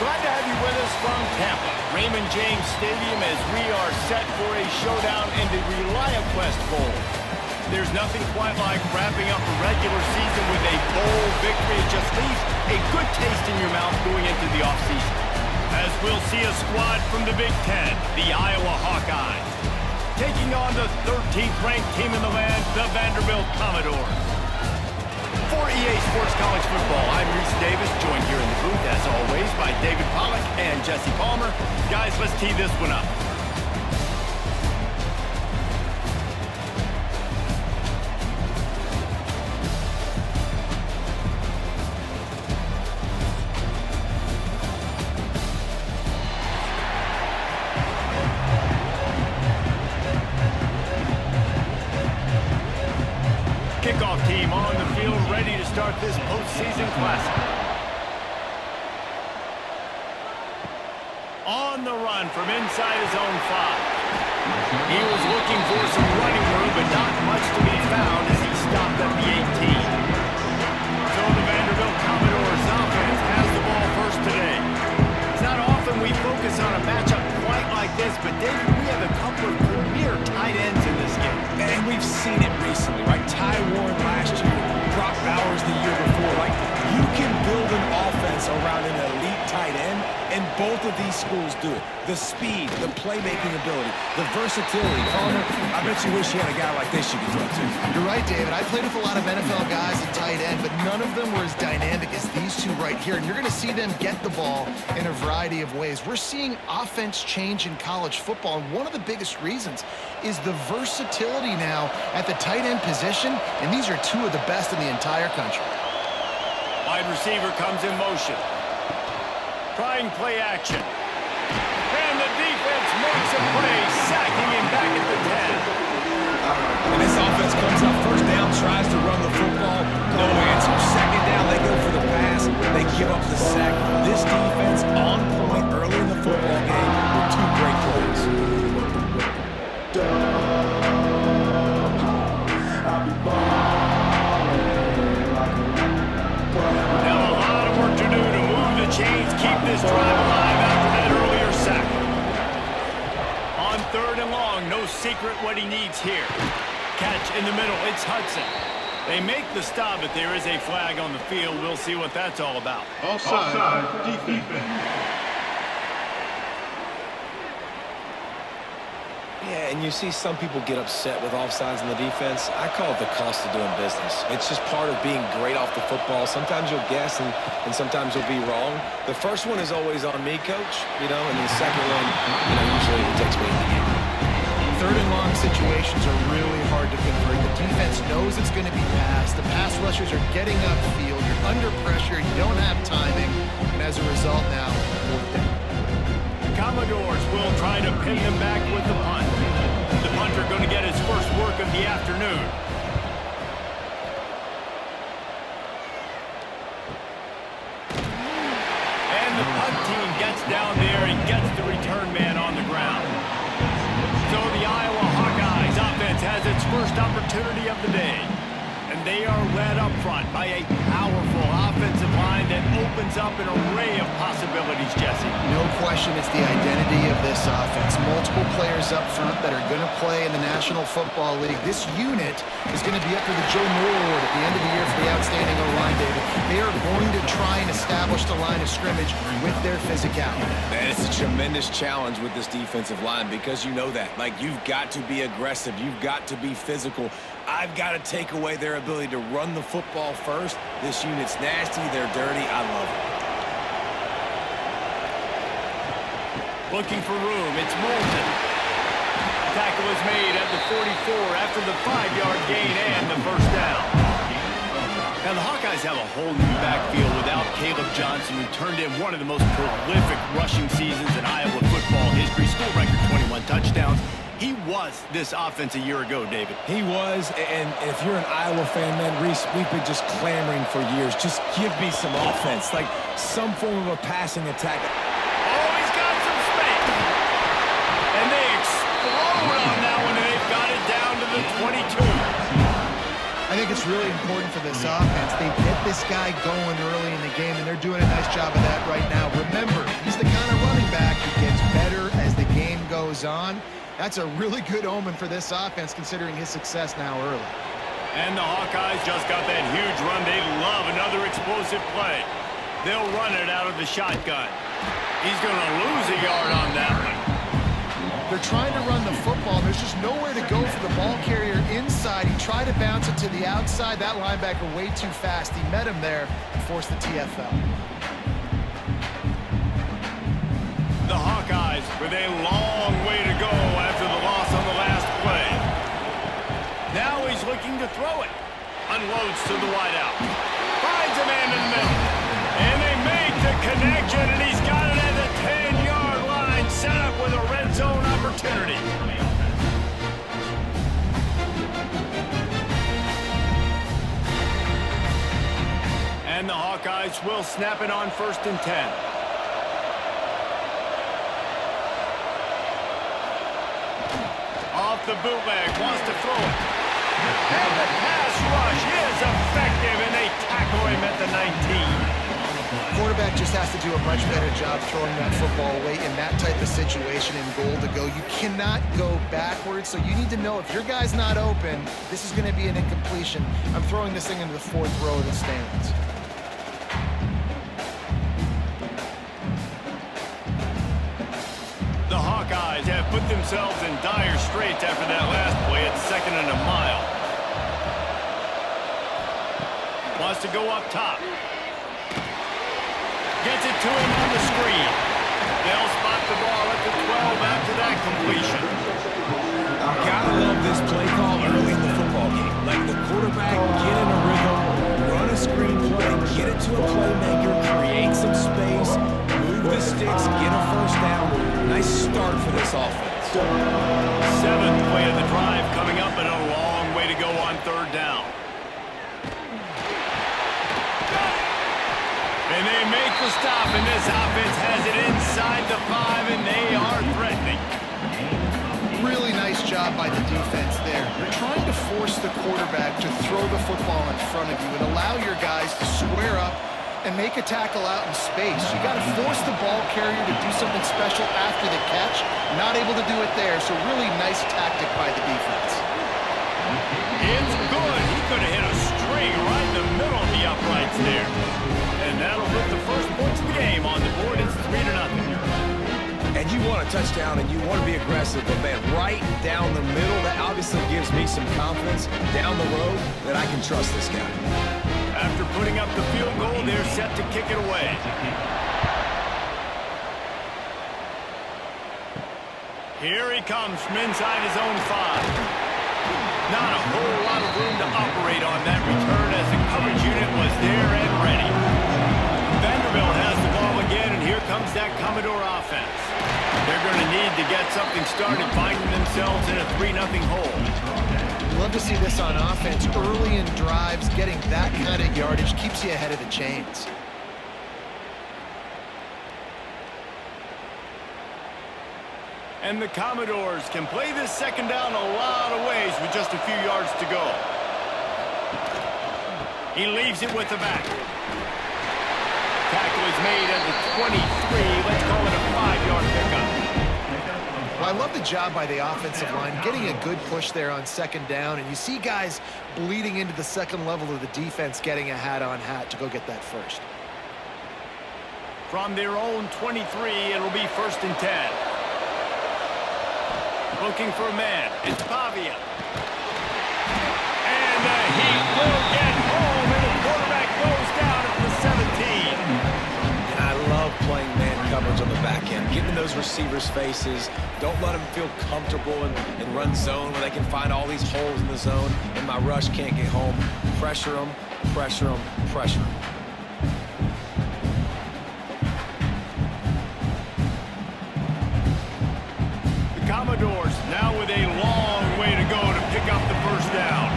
Glad to have you with us from Tampa, Raymond James Stadium, as we are set for a showdown in the ReliaQuest Bowl. There's nothing quite like wrapping up a regular season with a bowl victory. It just leaves a good taste in your mouth going into the offseason. As we'll see a squad from the Big Ten, the Iowa Hawkeyes, taking on the 13th ranked team in the land, the Vanderbilt Commodores. For EA Sports College Football, I'm Reese Davis, joined here in the booth, as always, by David Pollack and Jesse Palmer. Guys, let's tee this one up. Kickoff team on the field, ready to start this postseason classic. On the run from inside his own 5. He was looking for some running room, but not much to be found as he stopped at the 18. So the Vanderbilt Commodores offense has the ball first today. It's not often we focus on a matchup quite like this, but David, we have a couple of premier tight ends in this game. And we've seen it recently, right? Ty Warren last year, Brock Bowers the year before. Like, you can build an offense around an elite tight end, and both of these schools do it. The speed, the playmaking ability, the versatility. Palmer, I bet you wish you had a guy like this you could throw to. You're right, David. I played with a lot of NFL guys at tight end, but none of them were as dynamic as these two right here. And you're going to see them get the ball in a variety of ways. We're seeing offense change in college football, and one of the biggest reasons is the versatility now at the tight end position, and these are two of the best in the entire country. Wide receiver comes in motion. Trying play action. And the defense makes a play, sacking him back at the 10. And this offense comes up first down, tries to run the football. No answer. Second down, they go for the pass. They give up the sack. This defense on point early in the football game with two great plays. Now a lot of work to do to move the chains, keep this drive alive after that earlier sack. On 3rd and long, no secret what he needs here. Catch in the middle, it's Hudson. They make the stop, but there is a flag on the field. We'll see what that's all about. Offside, defense. Yeah, and you see some people get upset with offsides in the defense. I call it the cost of doing business. It's just part of being great off the football. Sometimes you'll guess, and sometimes you'll be wrong. The first one is always on me, Coach, and the second one, usually it takes me in the game. 3rd and long situations are really hard to convert. The defense knows it's going to be passed. The pass rushers are getting upfield. You're under pressure. You don't have timing. And as a result now, 4th down. Commodores will try to pin them back with the punt. The punter going to get his first work of the afternoon. And the punt team gets down there and gets the return man on the ground. So the Iowa Hawkeyes offense has its first opportunity of the day. And they are led up front by a powerful offensive line that opens up an array of possibilities, Jesse. No question it's the identity of this offense. Multiple players up front that are going to play in the National Football League. This unit is going to be up for the Joe Moore Award at the end of the year for the outstanding O-line, David. They are going to try and establish the line of scrimmage with their physicality. Man, it's a tremendous challenge with this defensive line because you know that. Like, you've got to be aggressive. You've got to be physical. I've got to take away their ability to run the football first. This unit's nasty. They're dirty. I love it. Looking for room. It's Moulton. Tackle is made at the 44 after the 5-yard gain and the first down. Now, the Hawkeyes have a whole new backfield without Caleb Johnson, who turned in one of the most prolific rushing seasons in Iowa football history. School record 21 touchdowns. He was this offense a year ago, David. He was, and if you're an Iowa fan, man, Reese, we've been just clamoring for years. Just give me some offense, like some form of a passing attack. Oh, he's got some space. And they explode on that one, and they've got it down to the 22. I think it's really important for this offense. They get this guy going early in the game, and they're doing a nice job of that right now. Remember, he's the kind of running back who gets better as the game goes on. That's a really good omen for this offense, considering his success now early. And the Hawkeyes just got that huge run. They love another explosive play. They'll run it out of the shotgun. He's going to lose a yard on that one. They're trying to run the football. There's just nowhere to go for the ball carrier inside. He tried to bounce it to the outside. That linebacker way too fast. He met him there and forced the TFL. The Hawkeyes with a long way to go after the loss on the last play. Now he's looking to throw it. Unloads to the wideout. Finds a man in the middle. And they make the connection, and he's got it at the 10-yard line, set up with a red zone opportunity. And the Hawkeyes will snap it on 1st and 10. Off the bootleg, wants to throw it. And the pass rush is effective, and they tackle him at the 19. Quarterback just has to do a much better job throwing that football away in that type of situation in goal to go. You cannot go backwards, so you need to know if your guy's not open, this is going to be an incompletion. I'm throwing this thing into the 4th row of the stands. The Hawkeyes have put themselves in dire straits after that last play at 2nd and a mile. Wants to go up top. Gets it to him on the screen. They'll spot the ball at the 12 after that completion. Gotta love this play call early in the football game. Let the quarterback get in a rhythm, run a screen play, get it to a playmaker, create some space, move the sticks, get a 1st down. Nice start for this offense. 7th play of the drive coming up, and a long way to go on 3rd down. And they make the stop, and this offense has it inside the 5, and they are threatening. Really nice job by the defense there. You're trying to force the quarterback to throw the football in front of you and allow your guys to square up and make a tackle out in space. You got to force the ball carrier to do something special after the catch. Not able to do it there, so really nice tactic by the defense. It's good. He could have hit a string right in the middle of the uprights there. And that'll put the first points of the game on the board. It's 3-0. And you want a touchdown and you want to be aggressive, but man, right down the middle, that obviously gives me some confidence down the road that I can trust this guy. After putting up the field goal, they're set to kick it away. Here he comes from inside his own 5. Not a whole lot of room to operate on that return as the coverage unit was there and ready. Vanderbilt has the ball again, and here comes that Commodore offense. They're going to need to get something started, finding themselves in a 3-0 hole. Love to see this on offense. Early in drives, getting that kind of yardage keeps you ahead of the chains. And the Commodores can play this 2nd down a lot of ways with just a few yards to go. He leaves it with the back. Tackle is made at the 23. Let's call it a 5-yard pickup. Well, I love the job by the offensive line, getting a good push there on 2nd down, and you see guys bleeding into the 2nd level of the defense, getting a hat-on-hat to go get that 1st. From their own 23, it'll be 1st and 10. Looking for a man. It's Pavia. And the Heat will get home, and the quarterback goes down at the 17. And I love playing man coverage on the back end, getting in those receivers' faces. Don't let them feel comfortable and run zone where they can find all these holes in the zone, and my rush can't get home. Pressure them, pressure them, pressure them. Commodores now with a long way to go to pick up the 1st down.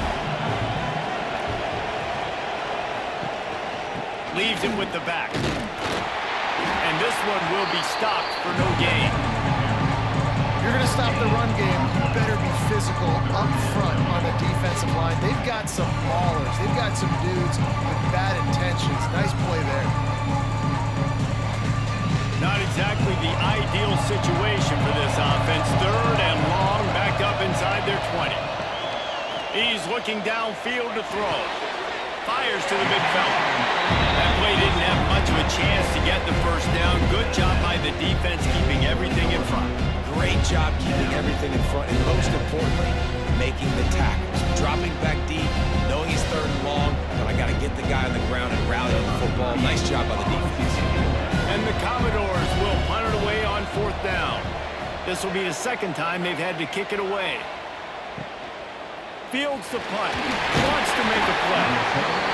Leaves it with the back. And this one will be stopped for no gain. you're going to stop the run game, you better be physical up front on the defensive line. They've got some maulers. They've got some dudes with bad intentions. Nice play there. Not exactly the ideal situation for this offense. 3rd and long, back up inside their 20. He's looking downfield to throw. Fires to the big fella. That play didn't have much of a chance to get the first down. Good job by the defense keeping everything in front. Great job keeping everything in front, and most importantly, making the tackles. Dropping back deep, knowing he's 3rd and long, but I got to get the guy on the ground and rally on the football. Nice job by the defense. And the Commodores will punt it away on 4th down. This will be the 2nd time they've had to kick it away. Fields the punt. Wants to make a play.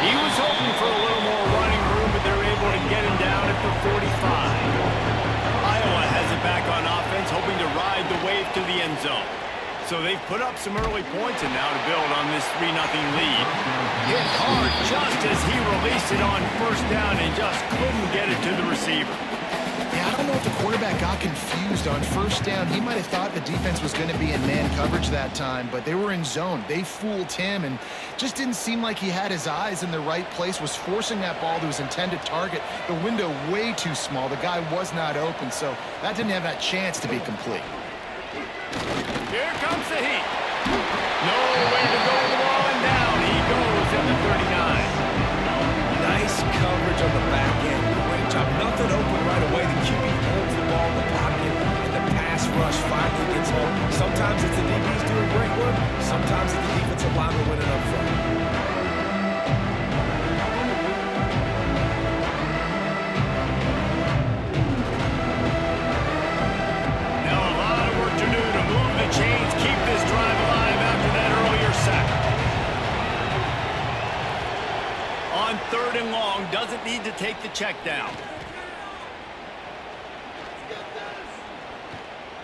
He was hoping for a little more running room, but they're able to get him down at the 45. Iowa has it back on offense, hoping to ride the wave to the end zone. So they've put up some early points and now to build on this 3-0 lead. Hit hard just as he released it on 1st down and just couldn't get it to the receiver. Yeah, I don't know if the quarterback got confused on 1st down. He might have thought the defense was going to be in man coverage that time, but they were in zone. They fooled him and just didn't seem like he had his eyes in the right place, was forcing that ball to his intended target. The window way too small. The guy was not open, so that didn't have that chance to be complete. Here comes the heat. Nowhere to go with the ball, and down he goes at the 39. Nice coverage on the back end. Great job. Nothing open right away. The QB holds the ball in the pocket, and the pass rush finally gets home. Sometimes it's the DBs doing great work. Sometimes it's the defensive lineman winning up front. Now a lot of work to do to move the chains, keep this drive alive after that earlier sack. On 3rd and long, doesn't need to take the check down.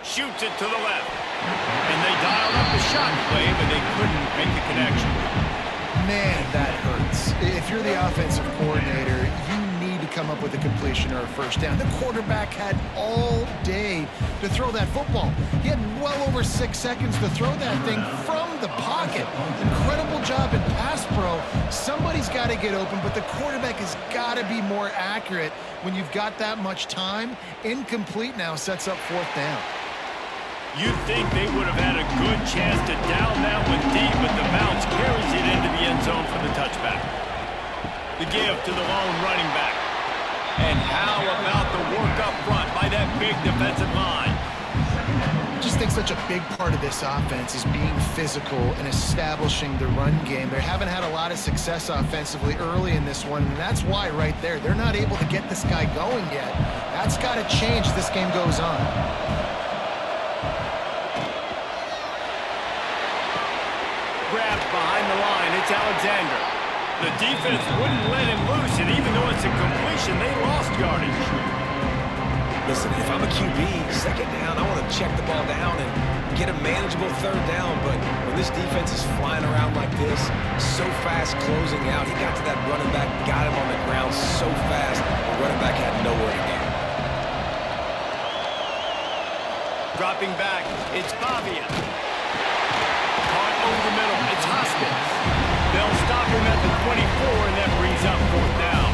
Shoots it to the left. And they dialed up the shot play, but they couldn't make the connection. Man, that hurts. If you're the offensive coordinator, you need to come up with a completion or a 1st down. The quarterback had all day to throw that football. He had well over 6 seconds to throw that thing from the pocket. Incredible job in pass pro. Somebody's got to get open, but the quarterback has got to be more accurate when you've got that much time. Incomplete now sets up 4th down. You'd think they would have had a good chance to down that one deep, but the bounce carries it into the end zone for the touchback. The give to the lone running back. And how about the work up front by that big defensive line? I just think such a big part of this offense is being physical and establishing the run game. They haven't had a lot of success offensively early in this one, and that's why right there, they're not able to get this guy going yet. That's got to change as this game goes on. Grabbed behind the line, it's Alexander. The defense wouldn't let him loose, and even though it's a completion, they lost yardage. Listen, if I'm a QB, 2nd down, I want to check the ball down and get a manageable 3rd down, but when this defense is flying around like this, so fast closing out, he got to that running back, got him on the ground so fast, the running back had nowhere to go. Dropping back, it's Pavia. Caught over the middle, it's Hoskins. They'll stop him at the 24, and that brings up 4th down.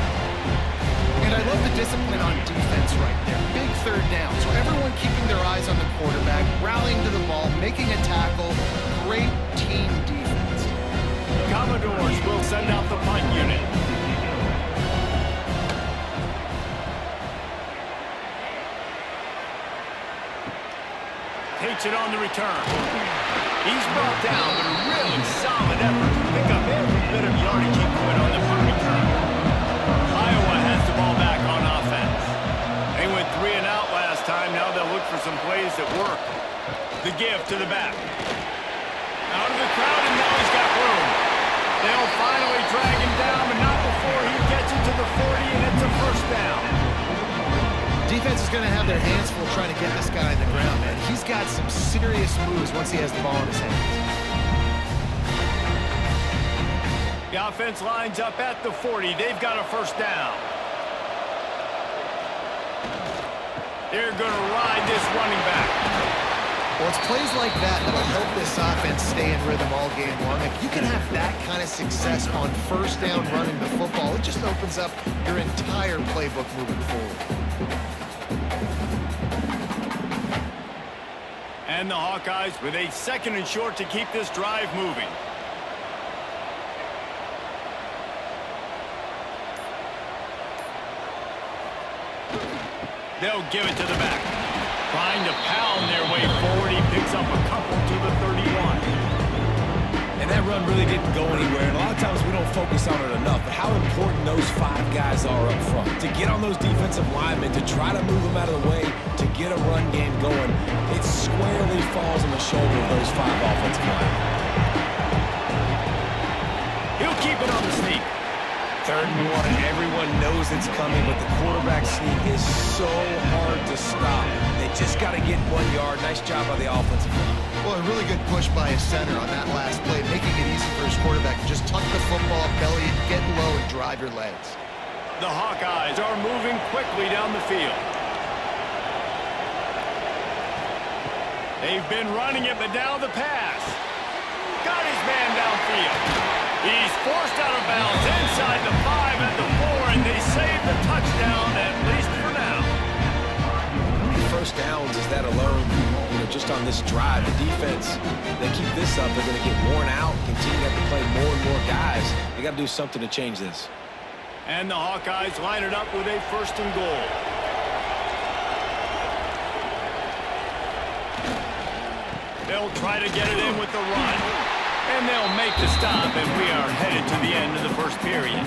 And I love the discipline on defense right there. Big 3rd down. So everyone keeping their eyes on the quarterback, rallying to the ball, making a tackle. Great team defense. Commodores will send out the punt unit. Takes it on the return. He's brought down, but a really solid effort to pick up every bit of yardage he could on the punt return. Iowa has the ball back on offense. They went 3 and out last time. Now they'll look for some plays that work. The give to the back. Out of the crowd, and now he's got room. They'll finally drag him down, but not before he gets it to the 40, and it's a 1st down. Defense is going to have their hands full trying to get this guy in the ground, man. He's got some serious moves once he has the ball in his hands. The offense lines up at the 40. They've got a 1st down. They're going to ride this running back. Well, it's plays like that that'll help this offense stay in rhythm all game long. If you can have that kind of success on first down running the football, it just opens up your entire playbook moving forward. And the Hawkeyes with a 2nd and short to keep this drive moving. They'll give it to the back. Trying to pound their way forward. He picks up a couple to the 31. And that run really didn't go anywhere. And a lot of times we don't focus on it enough, but how important those 5 guys are up front. To get on those defensive linemen, to try to move them out of the way, to get a run game going, it squarely falls on the shoulder of those 5 offensive linemen. He'll keep it on the sneak. 3rd and 1, and everyone knows it's coming, but the quarterback sneak is so hard to stop. They just got to get 1 yard. Nice job by the offensive line. Well, a really good push by his center on that last play, making it easy for his quarterback to just tuck the football, belly it, get low, and drive your legs. The Hawkeyes are moving quickly down the field. They've been running it, but now the pass. Got his man downfield. He's forced out of bounds inside the 5 at the 4, and they save the touchdown, at least for now. First downs is that alone, just on this drive. The defense, they keep this up, they're going to get worn out, continue to have to play more and more guys. They got to do something to change this. And the Hawkeyes line it up with a 1st and goal. They'll try to get it in with the run. And they'll make the stop, and we are headed to the end of the 1st period.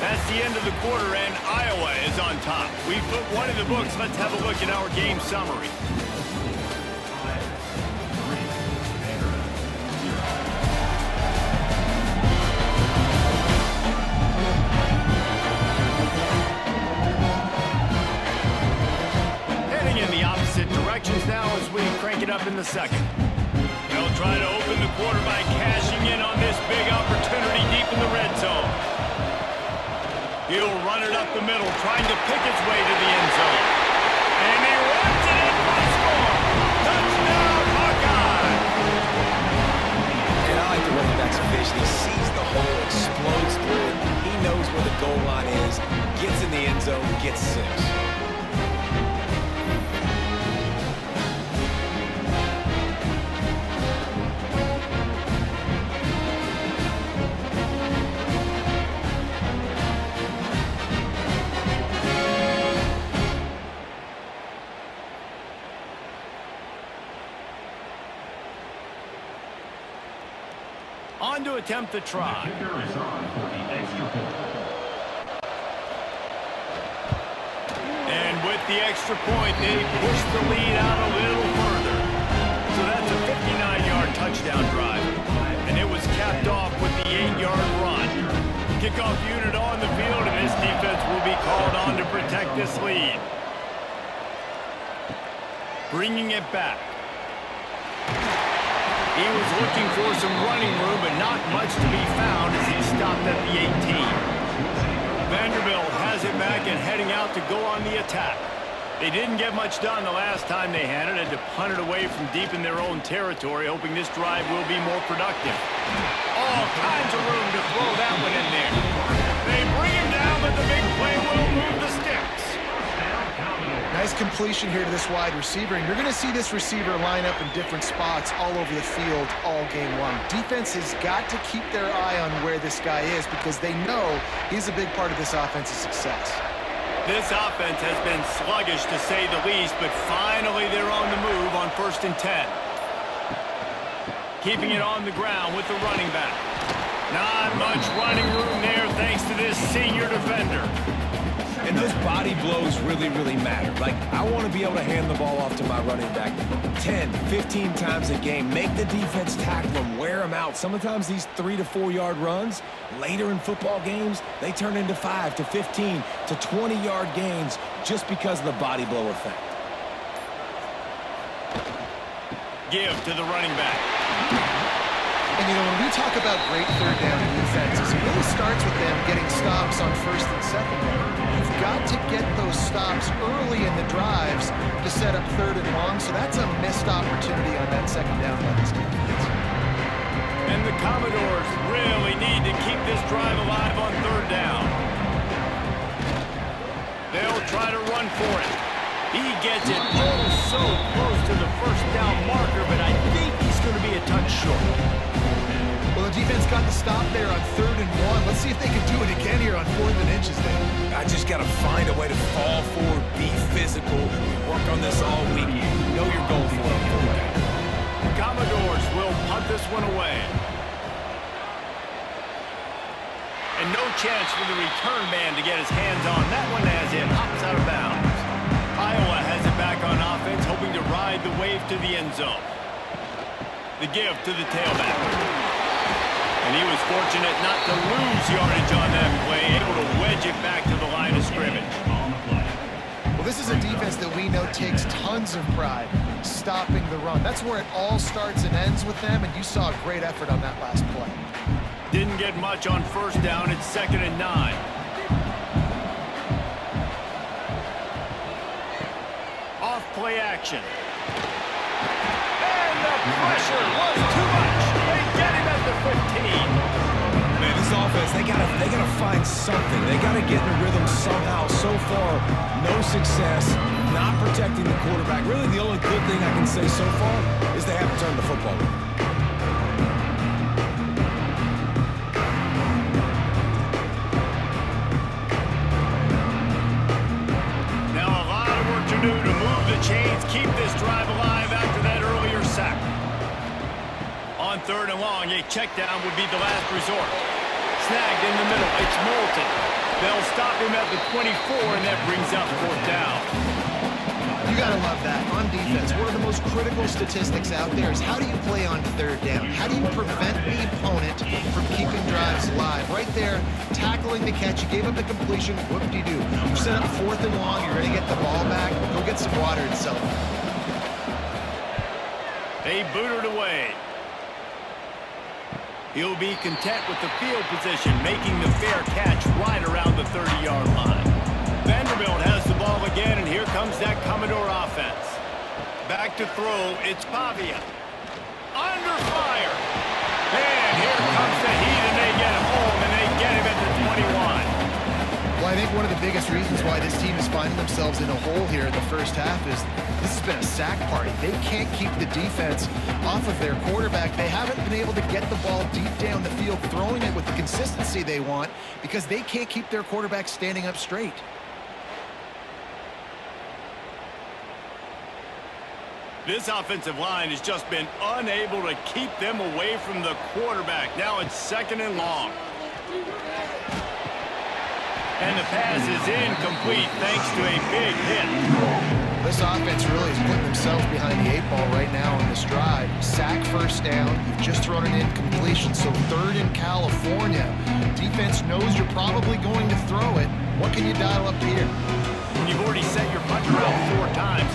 That's the end of the quarter, and Iowa is on top. We've put one in the books. Let's have a look at our game summary. Heading in the opposite directions now as we crank it up in the 2nd. They'll try to open the quarter by cashing in on this big opportunity deep in the red zone. He'll run it up the middle, trying to pick its way to the end zone. And he runs it in for a score. Touchdown, Hawkeye! And I like the running back's vision. He sees the hole, explodes through it. He knows where the goal line is, gets in the end zone, gets 6. On to attempt the try. Kicker is on for the extra point. And with the extra point, they push the lead out a little further. So that's a 59-yard touchdown drive. And it was capped off with the 8-yard run. Kickoff unit on the field, and this defense will be called on to protect this lead. Bringing it back. He was looking for some running room, but not much to be found as he stopped at the 18. Vanderbilt has it back and heading out to go on the attack. They didn't get much done the last time they had it, had to punt it away from deep in their own territory, hoping this drive will be more productive. All kinds of room to throw that one in there. They bring him down, but the big play will move the sticks. Nice completion here to this wide receiver, and you're going to see this receiver line up in different spots all over the field all game long. Defense has got to keep their eye on where this guy is because they know he's a big part of this offense's success. This offense has been sluggish to say the least, but finally they're on the move on 1st and 10. Keeping it on the ground with the running back. Not much running room there thanks to this senior defender. And those body blows really, really matter. Like, I want to be able to hand the ball off to my running back 10, 15 times a game. Make the defense tackle them, wear them out. Sometimes these 3 to 4 yard runs, later in football games, they turn into 5 to 15 to 20-yard gains just because of the body blow effect. Give to the running back. And, when we talk about great 3rd down defenses, it really starts with them getting stops on first and second down. You've got to get those stops early in the drives to set up third and long, so that's a missed opportunity on that second down by this defense. And the Commodores really need to keep this drive alive on third down. They'll try to run for it. He gets it oh so close to the first down marker, but I think he's going to be a touch short. Well, the defense got the stop there on third and one. Let's see if they can do it again here on fourth and inches there. I just got to find a way to fall forward, be physical, work on this all week. You know your goal for it. The Commodores will punt this one away. And no chance for the return man to get his hands on that one as it hops out of bounds. Iowa has it back on offense, hoping to ride the wave to the end zone. The give to the tailback. And he was fortunate not to lose yardage on that play, able to wedge it back to the line of scrimmage. Well, this is a defense that we know takes tons of pride stopping the run. That's where it all starts and ends with them, and you saw a great effort on that last play. Didn't get much on first down. It's 2nd and 9. Off play action. And the pressure was too much. They get him at the 15. Man, this offense, they gotta find something. They gotta get in a rhythm somehow. So far, no success, not protecting the quarterback. Really, the only good thing I can say so far is they haven't turned the football over. To move the chains, keep this drive alive after that earlier sack. On third and long, a check down would be the last resort. Snagged in the middle, it's Moulton. They'll stop him at the 24, and that brings up fourth down. You gotta love that. On defense, one of the most critical statistics out there is how do you play on third down? How do you prevent the opponent from keeping drives alive? Right there, tackling the catch. You gave up the completion. Whoop-de-doo. You set up fourth and long. You're gonna get the ball back. Go get some water and celebrate. They booted away. He'll be content with the field position, making the fair catch right around the 30-yard line. Vanderbilt has the ball again, and here comes that Commodore offense. Back to throw, it's Pavia. Under fire. And here comes the heat, and they get home, and they get him at the 21. Well, I think one of the biggest reasons why this team is finding themselves in a hole here in the first half is this has been a sack party. They can't keep the defense off of their quarterback. They haven't been able to get the ball deep down the field, throwing it with the consistency they want because they can't keep their quarterback standing up straight. This offensive line has just been unable to keep them away from the quarterback. Now it's 2nd and long. And the pass is incomplete thanks to a big hit. This offense really is putting themselves behind the 8 ball right now on this drive. Sack first down. You've just thrown an incompletion, so 3rd in California. Defense knows you're probably going to throw it. What can you dial up here? When you've already set your punter out 4 times,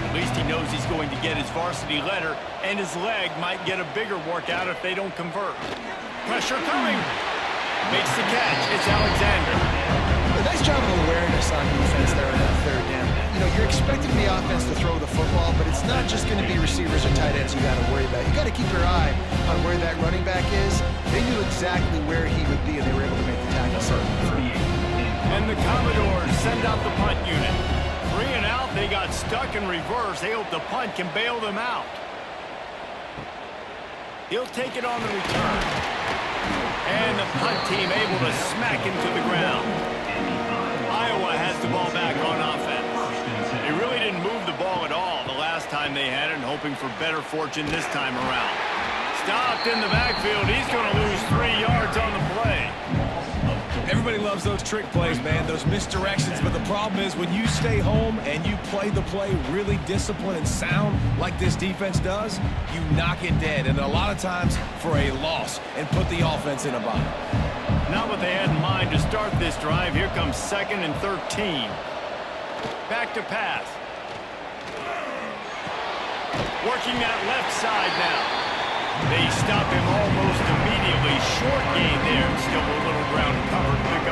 at least he knows he's going to get his varsity letter, and his leg might get a bigger workout if they don't convert. Pressure coming. Makes the catch. It's Alexander. A nice job of awareness on defense there on that 3rd down. You know, you're expecting the offense to throw the football, but it's not just going to be receivers or tight ends you got to worry about. You got to keep your eye on where that running back is. They knew exactly where he would be, and they were able to make the tackle. And the Commodores send out the punt unit. 3 and out, they got stuck in reverse. They hope the punt can bail them out. He'll take it on the return. And the punt team able to smack him to the ground. Iowa has the ball back on offense. They really didn't move the ball at all the last time they had it, and hoping for better fortune this time around. Stopped in the backfield. He's going to lose 3 yards on the play. Everybody loves those trick plays, man, those misdirections, but the problem is when you stay home and you play the play really disciplined and sound like this defense does, you knock it dead, and a lot of times for a loss, and put the offense in a bind. Not what they had in mind to start this drive. Here comes 2nd and 13. Back to pass. Working that left side now. They stop him almost immediately. Short gain there. Still a little ground covered. Pick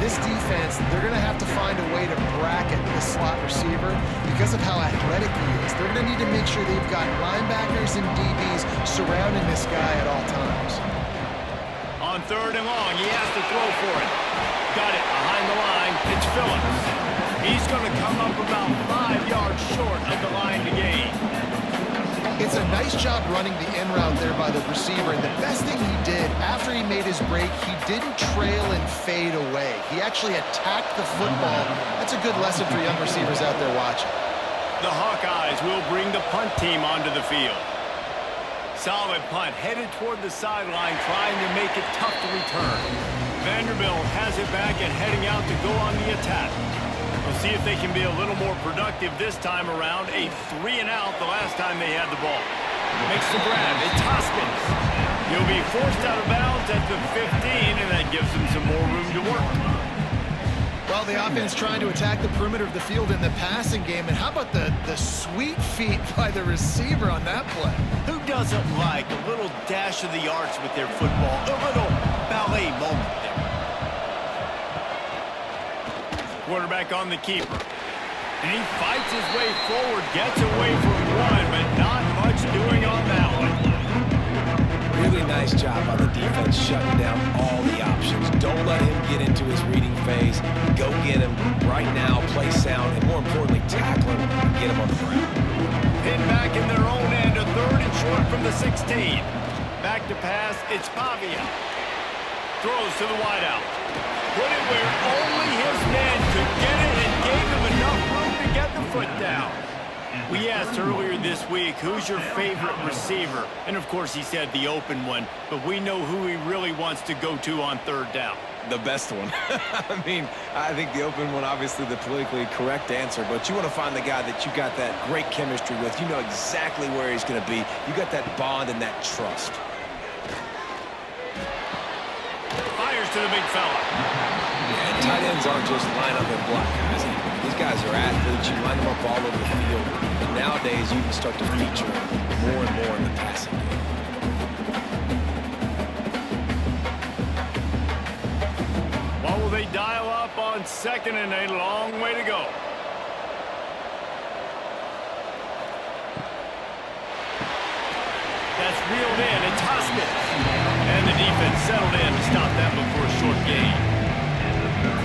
this defense, they're going to have to find a way to bracket the slot receiver because of how athletic he is. They're going to need to make sure they've got linebackers and DBs surrounding this guy at all times. On 3rd and long, he has to throw for it. Got it behind the line. It's Phillips. He's going to come up about 5 yards short of the line to gain. It's a nice job running the in route there by the receiver, and the best thing he did after he made his break, he didn't trail and fade away. He actually attacked the football. That's a good lesson for young receivers out there watching. The Hawkeyes will bring the punt team onto the field. Solid punt, headed toward the sideline, trying to make it tough to return. Vanderbilt has it back and heading out to go on the attack. We'll see if they can be a little more productive this time around. A 3-and-out the last time they had the ball. Makes the grab. It's Hoskins. He'll be forced out of bounds at the 15, and that gives them some more room to work. Well, the offense trying to attack the perimeter of the field in the passing game. And how about the sweet feet by the receiver on that play? Who doesn't like a little dash of the arts with their football? A little ballet moment there. Quarterback on the keeper. And he fights his way forward, gets away from one, but not much doing on that one. Really nice job on the defense, shutting down all the options. Don't let him get into his reading phase. Go get him right now, play sound, and more importantly, tackle him and get him on the ground. Pinned back in their own end, a 3rd and short from the 16. Back to pass, it's Pavia. Throws to the wideout. Put it where only his man could get it and gave him enough room to get the foot down. We asked earlier this week, who's your favorite receiver? And of course he said the open one, but we know who he really wants to go to on 3rd down. The best one. I mean, I think the open one, obviously the politically correct answer, but you want to find the guy that you got that great chemistry with. You know exactly where he's going to be. You got that bond and that trust. Fires to the big fella. Yeah, tight ends aren't just line up and block guys. These guys are athletes. You line them up all over the field. And nowadays, you can start to feature more and more in the passing game. What will they dial up on 2nd and a long way to go? That's reeled in. It's Hoskins. And the defense settled in to stop that before a short gain.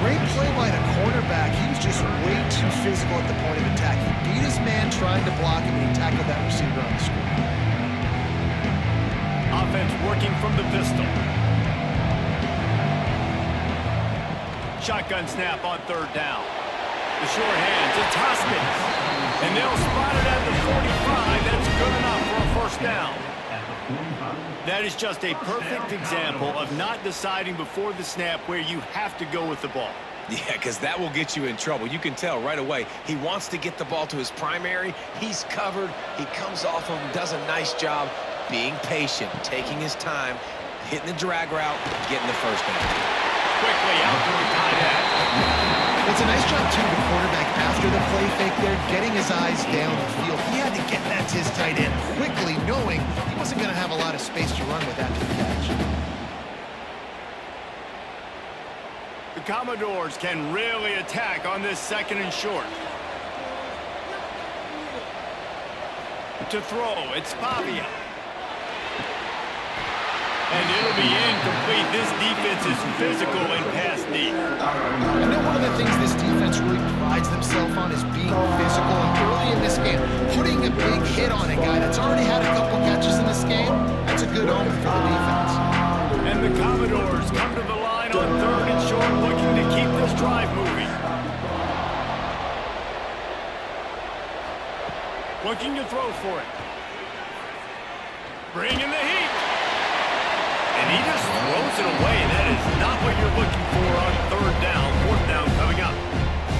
Great play by the cornerback. He was just way too physical at the point of attack. He beat his man trying to block him, and he tackled that receiver on the screen. Offense working from the pistol. Shotgun snap on 3rd down. The short hands, it's Hoskins. And they'll spot it at the 45. That's good enough for a 1st down. That is just a perfect example of not deciding before the snap where you have to go with the ball. Yeah, because that will get you in trouble. You can tell right away. He wants to get the ball to his primary. He's covered. He comes off of him, does a nice job being patient, taking his time, hitting the drag route, getting the 1st down. Quickly out to the tight end. It's a nice job, too, the quarterback, after the play fake there, getting his eyes down the field. He had to get that to his tight end quickly, knowing he wasn't going to have a lot of space to run with after the catch. The Commodores can really attack on this 2nd and short. To throw, it's Pavia. And it'll be incomplete. This defense is physical and pass deep. I know one of the things this defense really prides themselves on is being physical. And early in this game, putting a big hit on a guy that's already had a couple catches in this game, that's a good omen for the defense. And the Commodores come to the line on 3rd and short, looking to keep this drive moving. Looking to throw for it. Bringing the heat. And he just throws it away. That is not what you're looking for on 3rd down. 4th down coming up.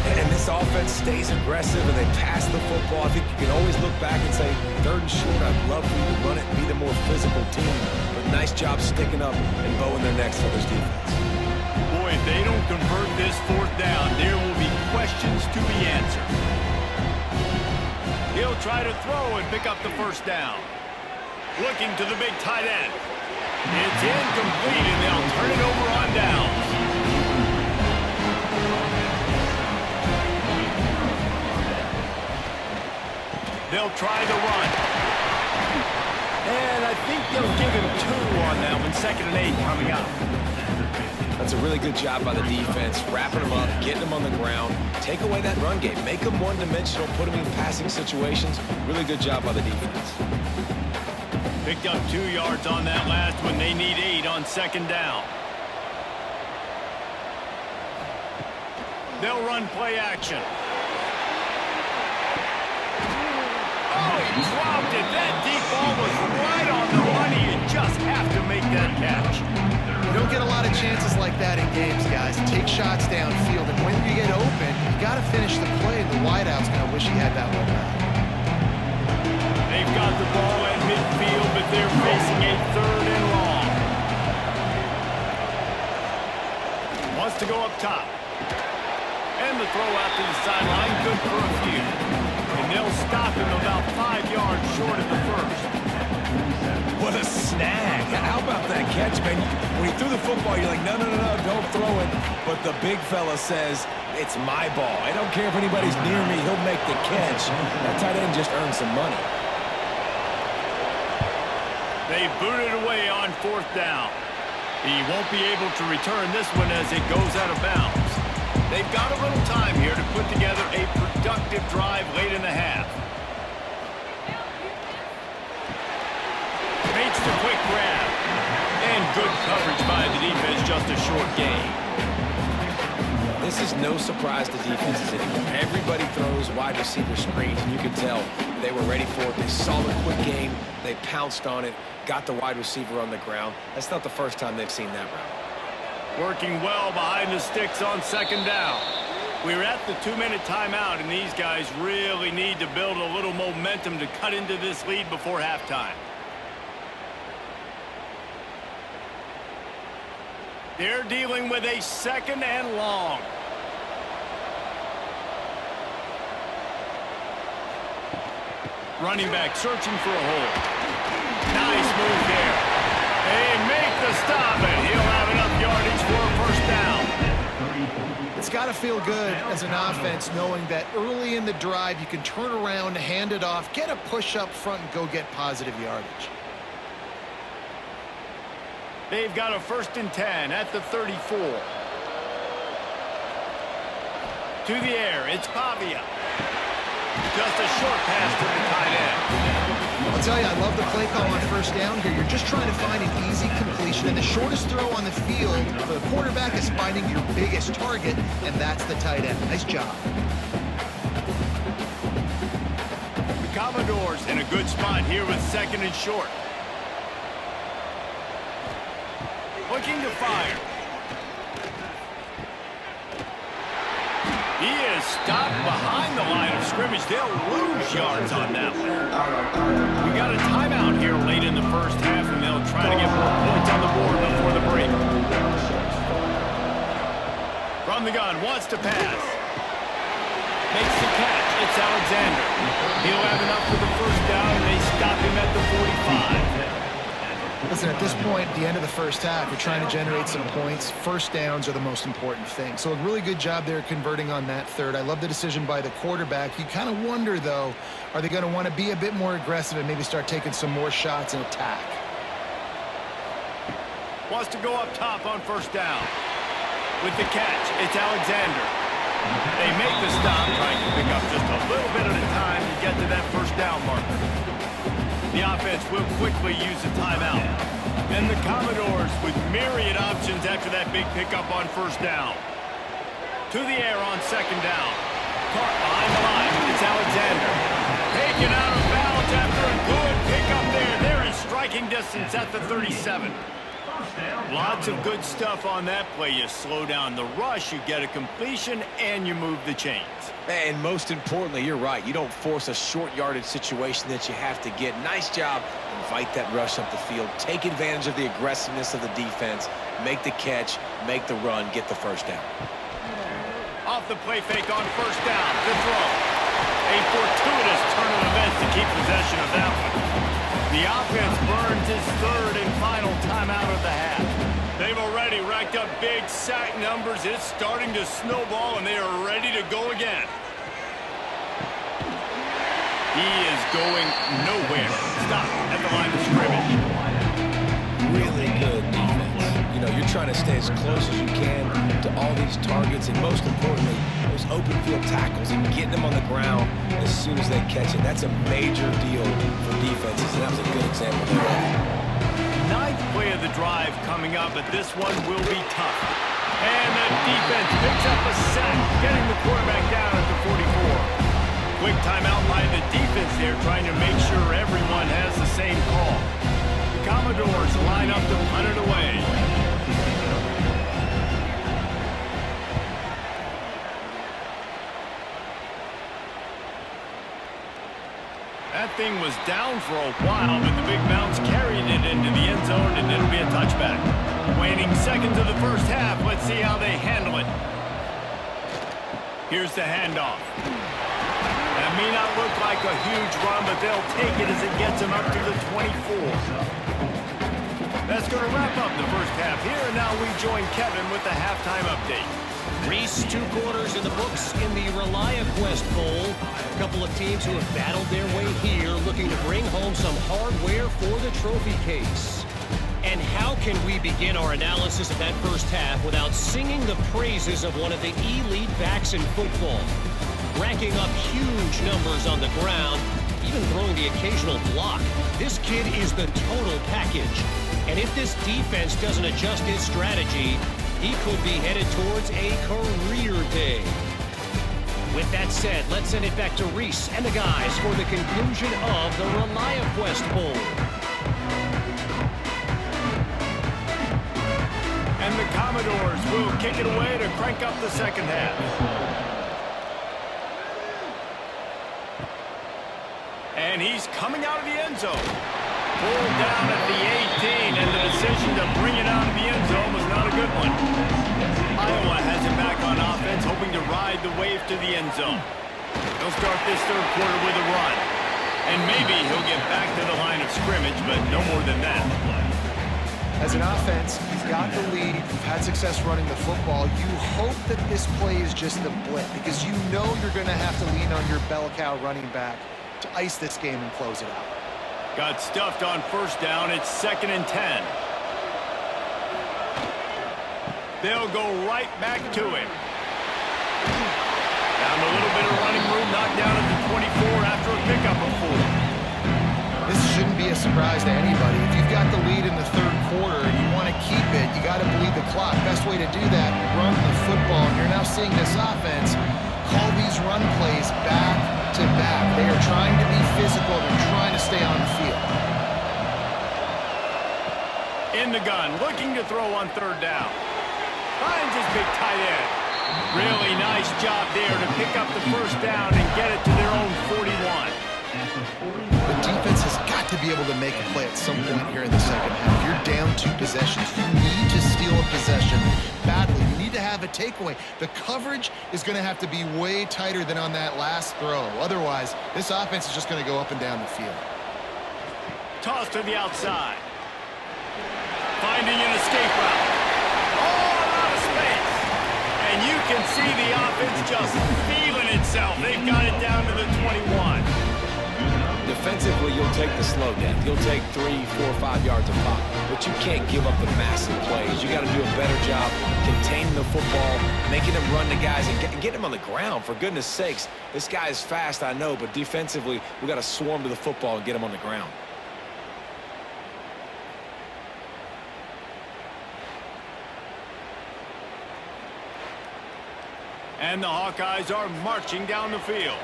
And this offense stays aggressive and they pass the football. I think you can always look back and say, 3rd and short, I'd love for you to run it and be the more physical team. But nice job sticking up and bowing their necks for this defense. Boy, if they don't convert this 4th down, there will be questions to be answered. He'll try to throw and pick up the 1st down. Looking to the big tight end. It's incomplete, and they'll turn it over on downs. they'll try the run. And I think they'll give him 2 on that one. 2nd and 8 coming up. That's a really good job by the defense, wrapping them up, getting them on the ground. Take away that run game. Make them one-dimensional, put them in passing situations. Really good job by the defense. Picked up 2 yards on that last one. They need 8 on 2nd down. They'll run play action. Oh, he dropped it. That deep ball was right on the money. You just have to make that catch. You don't get a lot of chances like that in games, guys. Take shots downfield, and when you get open, you got to finish the play. The wideout's going to wish he had that one back. They've got the ball at midfield, but they're facing a 3rd and long. Wants to go up top. And the throw out to the sideline, good for a few. And they'll stop him about 5 yards short of the first. What a snag. How about that catch, man? When he threw the football, you're like, no, don't throw it. But the big fella says, it's my ball. I don't care if anybody's near me. He'll make the catch. That tight end just earned some money. They boot it away on 4th down. He won't be able to return this one as it goes out of bounds. They've got a little time here to put together a productive drive late in the half. Makes the quick grab. And good coverage by the defense, just a short gain. This is no surprise to defenses anymore. Everybody throws wide receiver screens, and you can tell they were ready for it. They saw the quick game. They pounced on it, got the wide receiver on the ground. That's not the first time they've seen that route. Working well behind the sticks on 2nd down. We're at the 2-minute timeout, and these guys really need to build a little momentum to cut into this lead before halftime. They're dealing with a 2nd and long. Running back searching for a hole. Nice move there. They make the stop, and he'll have enough yardage for a 1st down. It's got to feel good as an offense knowing that early in the drive you can turn around, hand it off, get a push up front, and go get positive yardage. They've got a 1st and 10 at the 34. To the air, it's Pavia. Just a short pass to the tight end. I'll tell you, I love the play call on 1st down here. You're just trying to find an easy completion, and the shortest throw on the field for the quarterback is finding your biggest target, and that's the tight end. Nice job. The Commodores in a good spot here with 2nd and short. Looking to fire. He is stopped behind the line of scrimmage. They'll lose yards on that one. We got a timeout here late in the 1st half, and they'll try to get more points on the board before the break. From the gun, wants to pass. Makes the catch. It's Alexander. He'll have enough for the 1st down, and they stop him at the 45. Listen, at this point, at the end of the 1st half, you're trying to generate some points. 1st downs are the most important thing. So a really good job there converting on that 3rd. I love the decision by the quarterback. You kind of wonder, though, are they going to want to be a bit more aggressive and maybe start taking some more shots and attack? Wants to go up top on 1st down. With the catch, it's Alexander. They make the stop, trying to pick up just a little bit at a time to get to that 1st down marker. The offense will quickly use a timeout. And the Commodores with myriad options after that big pickup on 1st down. To the air on 2nd down. Caught behind the line. It's Alexander. Taken out of bounds after a good pickup there. They're in striking distance at the 37. Lots of good stuff on that play. You slow down the rush, you get a completion, and you move the chains. And most importantly, you're right. You don't force a short yardage situation that you have to get. Nice job. Invite that rush up the field. Take advantage of the aggressiveness of the defense. Make the catch. Make the run. Get the 1st down. Off the play fake on 1st down. The throw. A fortuitous turn of events to keep possession of that one. The offense burns its 3rd and final timeout of the half. They've already racked up big sack numbers. It's starting to snowball, and they are ready to go again. He is going nowhere. Stop at the line of scrimmage. Really good defense. You know, you're trying to stay as close as you can to all these targets, and most importantly, those open field tackles and getting them on the ground as soon as they catch it. That's a major deal for defenses, and that was a good example there. Ninth play of the drive coming up, but this one will be tough. And the defense picks up a sack, getting the quarterback down at the 44. Quick timeout by the defense there, trying to make sure everyone has the same call. The Commodores line up to punt it away. That thing was down for a while, but the big bounce carried it into the end zone, and it'll be a touchback. Waning seconds of the first half. Let's see how they handle it. Here's the handoff. That may not look like a huge run, but they'll take it as it gets them up to the 24. That's going to wrap up the first half here, and now we join Kevin with the halftime update. Reese, 2 quarters in the books in the ReliaQuest Bowl. A couple of teams who have battled their way here, looking to bring home some hardware for the trophy case. And how can we begin our analysis of that first half without singing the praises of one of the elite backs in football? Racking up huge numbers on the ground, even throwing the occasional block. This kid is the total package. And if this defense doesn't adjust his strategy, he could be headed towards a career day. With that said, let's send it back to Reese and the guys for the conclusion of the ReliaQuest Bowl. And the Commodores will kick it away to crank up the second half. And he's coming out of the end zone. Pulled down at the 18, and the decision to bring it out of the end zone was not a good one. Iowa has it back on offense, hoping to ride the wave to the end zone. They'll start this third quarter with a run. And maybe he'll get back to the line of scrimmage, but no more than that. As an offense, you've got the lead, you've had success running the football. You hope that this play is just a blip because you know you're going to have to lean on your bell cow running back to ice this game and close it out. Got stuffed on first down. It's 2nd and 10. They'll go right back to him. Down a little bit of running room, knocked down at the 24 after a pickup of 4. This shouldn't be a surprise to anybody. If you've got the lead in the third quarter and you want to keep it, you got to bleed the clock. Best way to do that, run the football. And you're now seeing this offense call these run plays back to back. They are trying to be physical. They're trying to stay on the field. In the gun, looking to throw on third down. Finds his big tight end. Really nice job there to pick up the first down and get it to their own 41. The defense has got to be able to make a play at some point here in the second half. You're down 2 possessions. You need to steal a possession badly. You need to have a takeaway. The coverage is going to have to be way tighter than on that last throw. Otherwise, this offense is just going to go up and down the field. Toss to the outside. Finding an escape route. All out of space. And you can see the offense just feeling itself. They've got it down to the 21. Defensively, you'll take the slow down. You'll take 3, 4, 5 yards of pop, but you can't give up the massive plays. You got to do a better job containing the football, making them run the guys, and get them on the ground. For goodness sakes, this guy is fast, I know, but defensively, we got to swarm to the football and get him on the ground. And the Hawkeyes are marching down the field.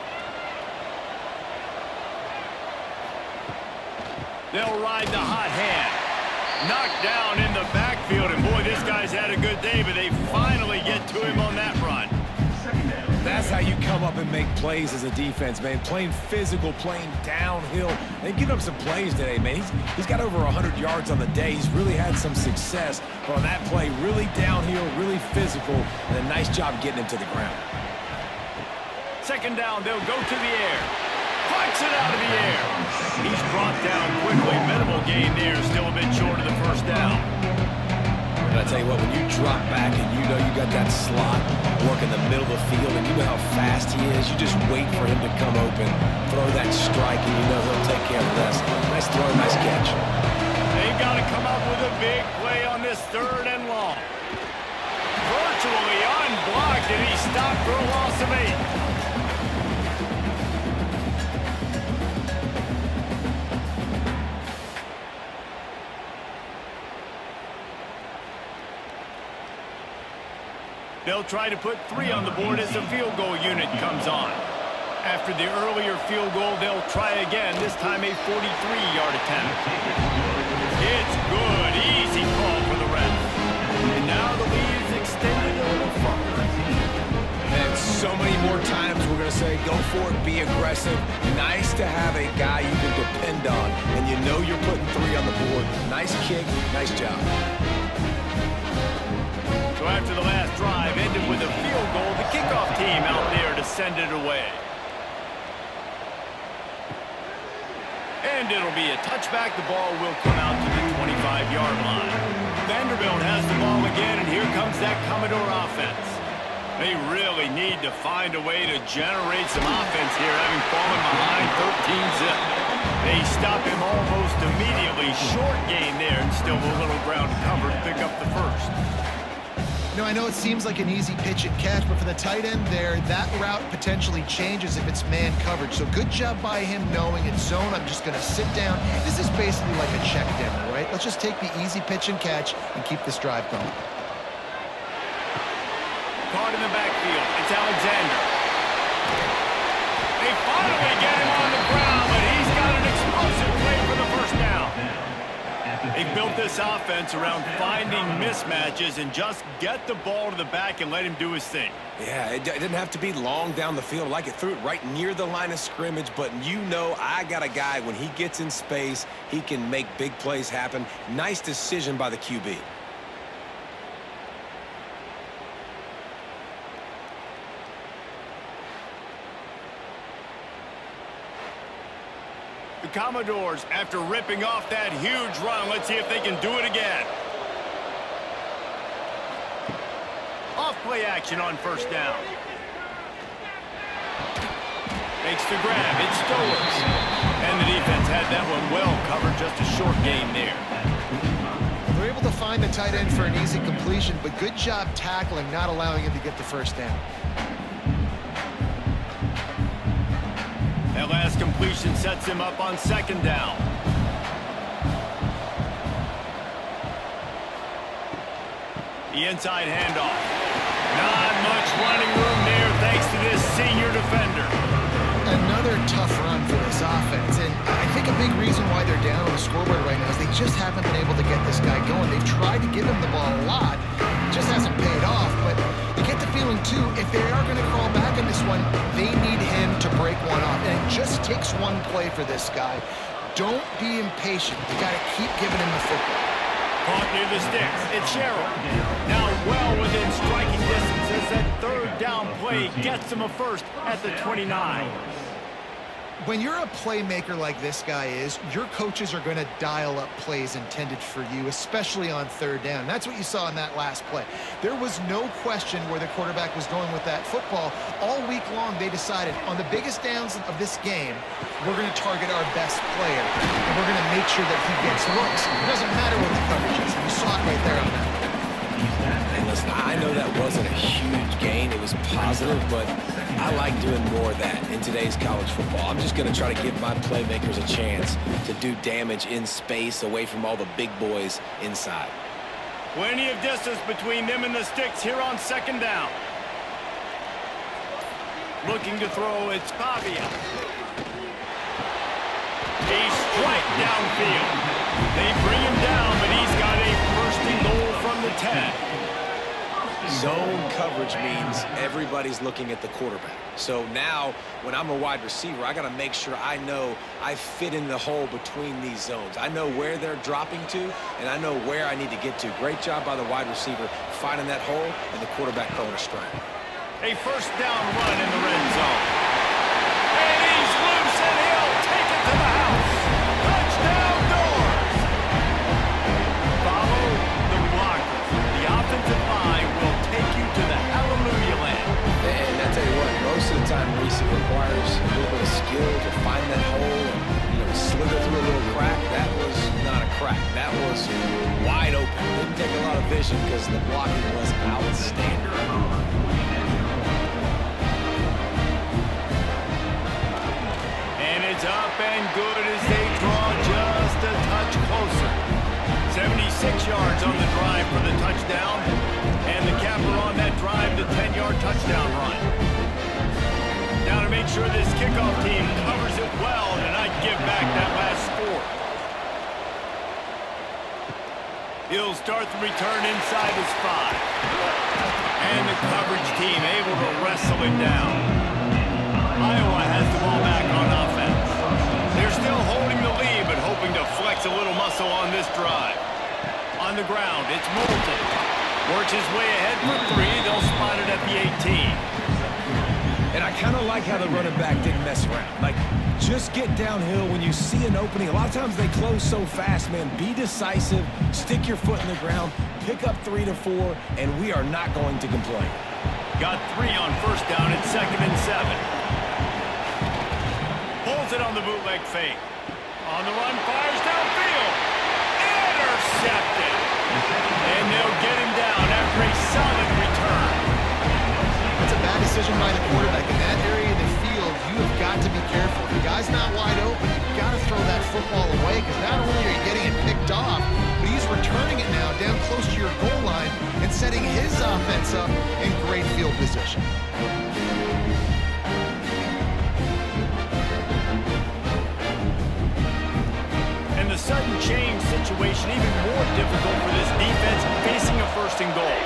They'll ride the hot hand. Knocked down in the backfield, and boy, this guy's had a good day, but they finally get to him on that run. That's how you come up and make plays as a defense, man. Playing physical, playing downhill. They've given up some plays today, man. He's got over 100 yards on the day. He's really had some success. But on that play, really downhill, really physical, and a nice job getting him to the ground. Second down, they'll go to the air. Flicks it out of the air. He's brought down quickly. Minimal gain there, still a bit short of the first down. And I tell you what, when you drop back and you know you got that slot work in the middle of the field and you know how fast he is, you just wait for him to come open, throw that strike, and you know he'll take care of the rest. Nice throw, nice catch. They've got to come up with a big play on this 3rd and long. Virtually unblocked, and he stopped for a loss of 8. They'll try to put 3 on the board as the field goal unit comes on. After the earlier field goal, they'll try again, this time a 43-yard attempt. It's good. Easy call for the rest. And now the lead is extended a little further. And so many more times we're going to say, go for it, be aggressive. Nice to have a guy you can depend on, and you know you're putting 3 on the board. Nice kick, nice job. So after the last drive ended with a field goal, the kickoff team out there to send it away. And it'll be a touchback. The ball will come out to the 25-yard line. Vanderbilt has the ball again, and here comes that Commodore offense. They really need to find a way to generate some offense here, having fallen behind 13-zip. They stop him almost immediately. Short gain there, and still a little ground cover to pick up the first. You know, I know it seems like an easy pitch and catch, but for the tight end there, that route potentially changes if it's man coverage. So good job by him knowing it's zone. I'm just going to sit down. This is basically like a check demo, right? Let's just take the easy pitch and catch and keep this drive going. Caught in the backfield. It's Alexander. They finally get him on the ground, but he's got an explosive play for the first down. They built this offense around finding mismatches and just get the ball to the back and let him do his thing. Yeah, it didn't have to be long down the field. Like it threw it right near the line of scrimmage, but you know I got a guy, when he gets in space, he can make big plays happen. Nice decision by the QB. The Commodores, after ripping off that huge run, let's see if they can do it again. Off play action on first down. Makes the grab. It's Stowers. And the defense had that one well covered. Just a short gain there. They're able to find the tight end for an easy completion, but good job tackling, not allowing him to get the first down. That last completion sets him up on second down. The inside handoff. Not much running room there thanks to this senior defender. Another tough run for this offense, and I think a big reason why they're down on the scoreboard right now is they just haven't been able to get this guy going. They've tried to give him the ball a lot. It just hasn't paid off, but you get the feeling, too, if they are going to crawl back in this one, they need him to break one off, and it just takes one play for this guy. Don't be impatient. You got to keep giving him the football. Caught near the sticks. It's Sherrill. Now well within striking distance as that third down play gets him a first at the 29. When you're a playmaker like this guy is, your coaches are going to dial up plays intended for you, especially on third down. That's what you saw in that last play. There was no question where the quarterback was going with that football. All week long, they decided on the biggest downs of this game, we're going to target our best player, and we're going to make sure that he gets looks. It doesn't matter what the coverage is. You saw it right there on that. And listen, I know that wasn't a huge gain. It was positive, but I like doing more of that in today's college football. I'm just going to try to give my playmakers a chance to do damage in space away from all the big boys inside. Plenty of distance between them and the sticks here on second down. Looking to throw, it's Pavia. A strike downfield. They bring him down, but he's got a first and goal from the 10. Zone coverage means everybody's looking at the quarterback. So now, when I'm a wide receiver, I got to make sure I know I fit in the hole between these zones. I know where they're dropping to, and I know where I need to get to. Great job by the wide receiver finding that hole, and the quarterback throwing a strike. A first down run in the red zone. And he's loose, and he'll take it to the house. Touchdown, Doors. Follow the blocker. skill to find that hole and, slither through a little crack. That was not a crack. That was wide open. Didn't take a lot of vision because the blocking was outstanding. And it's up and good as they draw just a touch closer. 76 yards on the drive for the touchdown. And the capper on that drive, the 10-yard touchdown run. Now to make sure this kickoff team covers it well and not give back that last score. He'll start the return inside his 5. And the coverage team able to wrestle him down. Iowa has the ball back on offense. They're still holding the lead, but hoping to flex a little muscle on this drive. On the ground, it's Moulton. Works his way ahead for 3. They'll spot it at the 18. And I kind of like how the running back didn't mess around. Like, just get downhill when you see an opening. A lot of times they close so fast, man. Be decisive, stick your foot in the ground, pick up 3 to 4, and we are not going to complain. Got 3 on first down and 2nd and 7. Pulls it on the bootleg fake. On the run, fires downfield. Intercepted. And they'll get him down after a solid return. It's a bad decision by the quarterback. In that area of the field, you have got to be careful. If the guy's not wide open, you've got to throw that football away because not only are you getting it picked off, but he's returning it now down close to your goal line and setting his offense up in great field position. And the sudden change situation even more difficult for this defense facing a 1st and goal.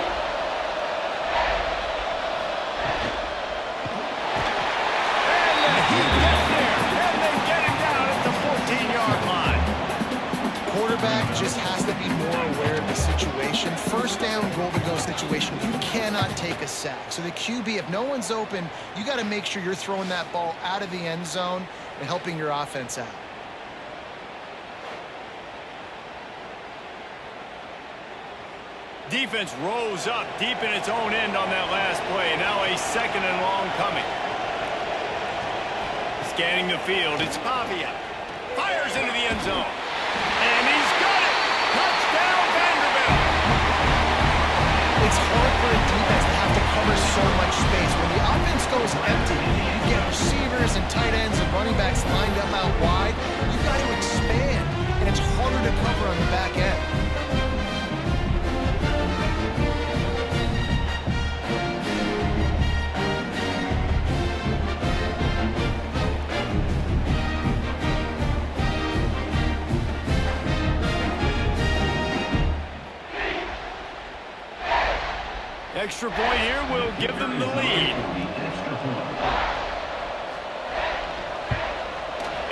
Quarterback just has to be more aware of the situation. 1st down, goal-to-go situation, you cannot take a sack. So the QB, if no one's open, you got to make sure you're throwing that ball out of the end zone and helping your offense out. Defense rose up deep in its own end on that last play. Now a 2nd and long coming. Scanning the field, it's Pavia. Fires into the end zone. And he's got it! Touchdown, Vanderbilt! It's hard for a defense to have to cover so much space. When the offense goes empty, you get receivers and tight ends and running backs lined up out wide. You've got to expand, and it's harder to cover on the back end. Extra point here will give them the lead.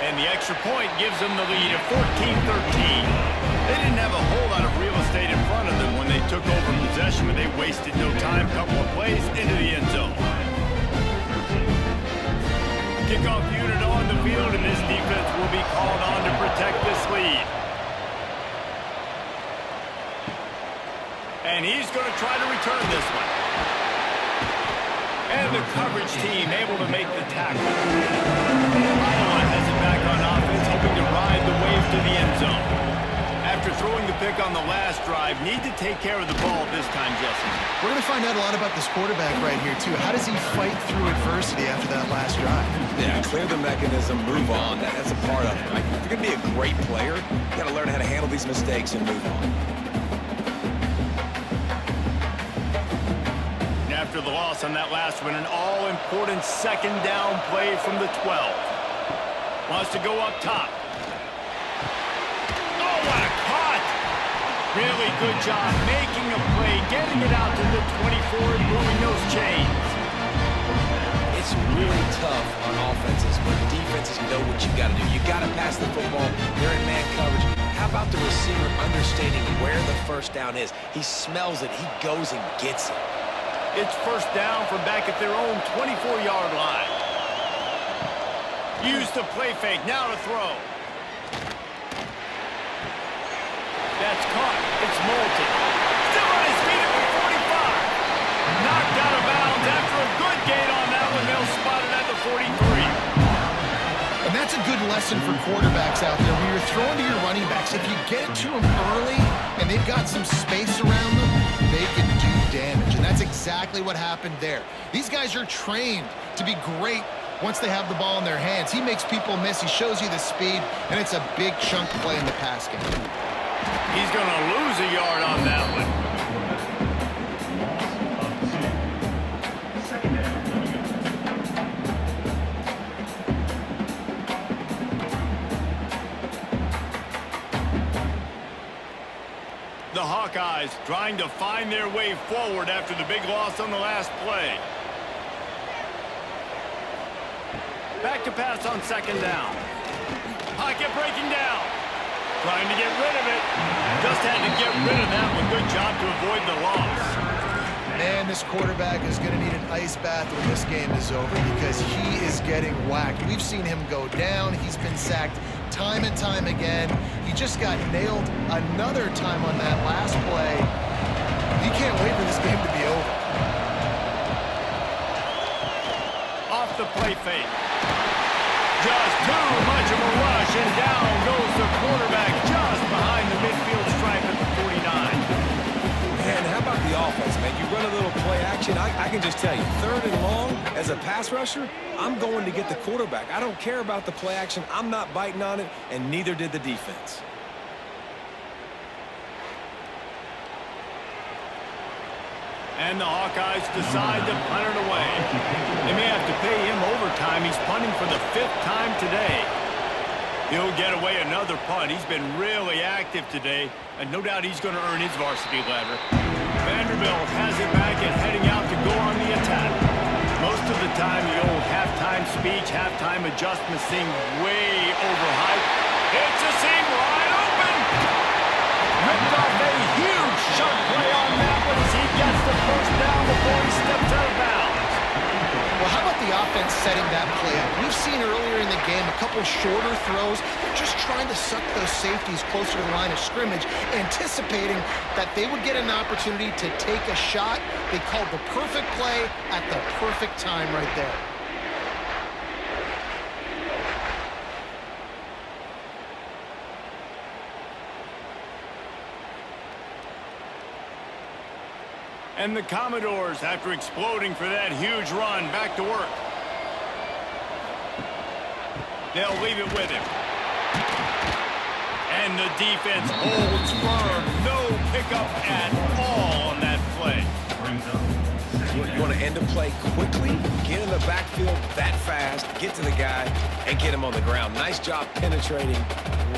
And the extra point gives them the lead of 14-13. They didn't have a whole lot of real estate in front of them when they took over possession, but they wasted no time. Couple of plays into the end zone. Kickoff unit on the field, and this defense will be called on to protect this lead. And he's going to try to return this one. And the coverage team able to make the tackle. Iowa has it back on offense, hoping to ride the wave to the end zone. After throwing the pick on the last drive, need to take care of the ball this time, Jesse. We're going to find out a lot about this quarterback right here, too. How does he fight through adversity after that last drive? Yeah, clear the mechanism, move on. That's a part of it, right? If you're going to be a great player, you got to learn how to handle these mistakes and move on. After the loss on that last one, an all-important 2nd down play from the 12. Wants to go up top. Oh, what a cut! Really good job making a play, getting it out to the 24 and moving those chains. It's really tough on offenses when defenses know what you got to do. You got to pass the football. They're in man coverage. How about the receiver understanding where the 1st down is? He smells it. He goes and gets it. It's 1st down from back at their own 24-yard line. Use the play fake, now to throw. That's caught. It's Moulton. Still on his feet at the 45. Knocked out of bounds after a good gain on that one. They'll spot it at the 43. lesson for quarterbacks out there. When you're throwing to your running backs, if you get it to them early and they've got some space around them, they can do damage. And that's exactly what happened there. These guys are trained to be great once they have the ball in their hands. He makes people miss. He shows you the speed, and it's a big chunk play in the pass game. He's going to lose a yard on that one. The Hawkeyes trying to find their way forward after the big loss on the last play. Back to pass on second down. Pocket breaking down. Trying to get rid of it. Just had to get rid of that one. Good job to avoid the loss. Man, this quarterback is going to need an ice bath when this game is over because he is getting whacked. We've seen him go down. He's been sacked time and time again. He just got nailed another time on that last play. He can't wait for this game to be over. Off the play fake. Just too much of a rush, and down goes the quarterback just behind the midfield stripe at the 49. Man, how about the offense, man? You run a little play action. I can just tell you, third and long, as a pass rusher, I'm going to get the quarterback. I don't care about the play action. I'm not biting on it, and neither did the defense. And the Hawkeyes decide to punt it away. They may have to pay him overtime. He's punting for the 5th time today. He'll get away another punt. He's been really active today, and no doubt he's going to earn his varsity ladder. Vanderbilt has it back and heading out to go on the attack. Most of the time, the old halftime speech, halftime adjustment seem way overhyped. It's a seam wide open. Ripped off a huge shot play on that one as he gets the first down before he steps out of bounds. Well, how about the offense setting that play up? We've seen earlier in the game a couple shorter throws. They're just trying to suck those safeties closer to the line of scrimmage, anticipating that they would get an opportunity to take a shot. They called the perfect play at the perfect time right there. And the Commodores, after exploding for that huge run, back to work. They'll leave it with him. And the defense holds firm. No pickup at all on that play. You want to end a play quickly, get in the backfield that fast, get to the guy, and get him on the ground. Nice job penetrating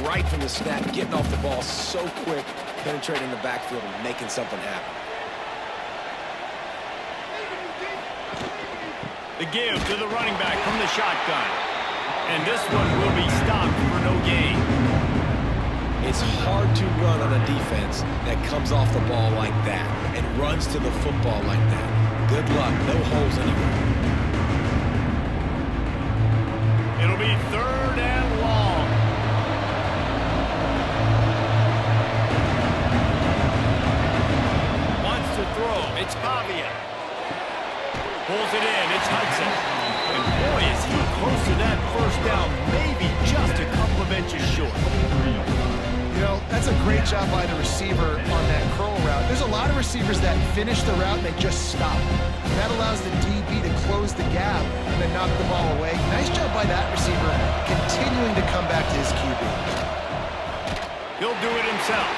right from the snap, getting off the ball so quick, penetrating the backfield and making something happen. The give to the running back from the shotgun. And this one will be stopped for no gain. It's hard to run on a defense that comes off the ball like that and runs to the football like that. Good luck. No holes anywhere. It'll be 3rd and long. Wants to throw. It's Pavia. Pulls it in. It's Hudson. And boy, is he close to that first down. Maybe just a couple of inches short. You know, that's a great job by the receiver on that curl route. There's a lot of receivers that finish the route and they just stop. And that allows the DB to close the gap and then knock the ball away. Nice job by that receiver continuing to come back to his QB. He'll do it himself.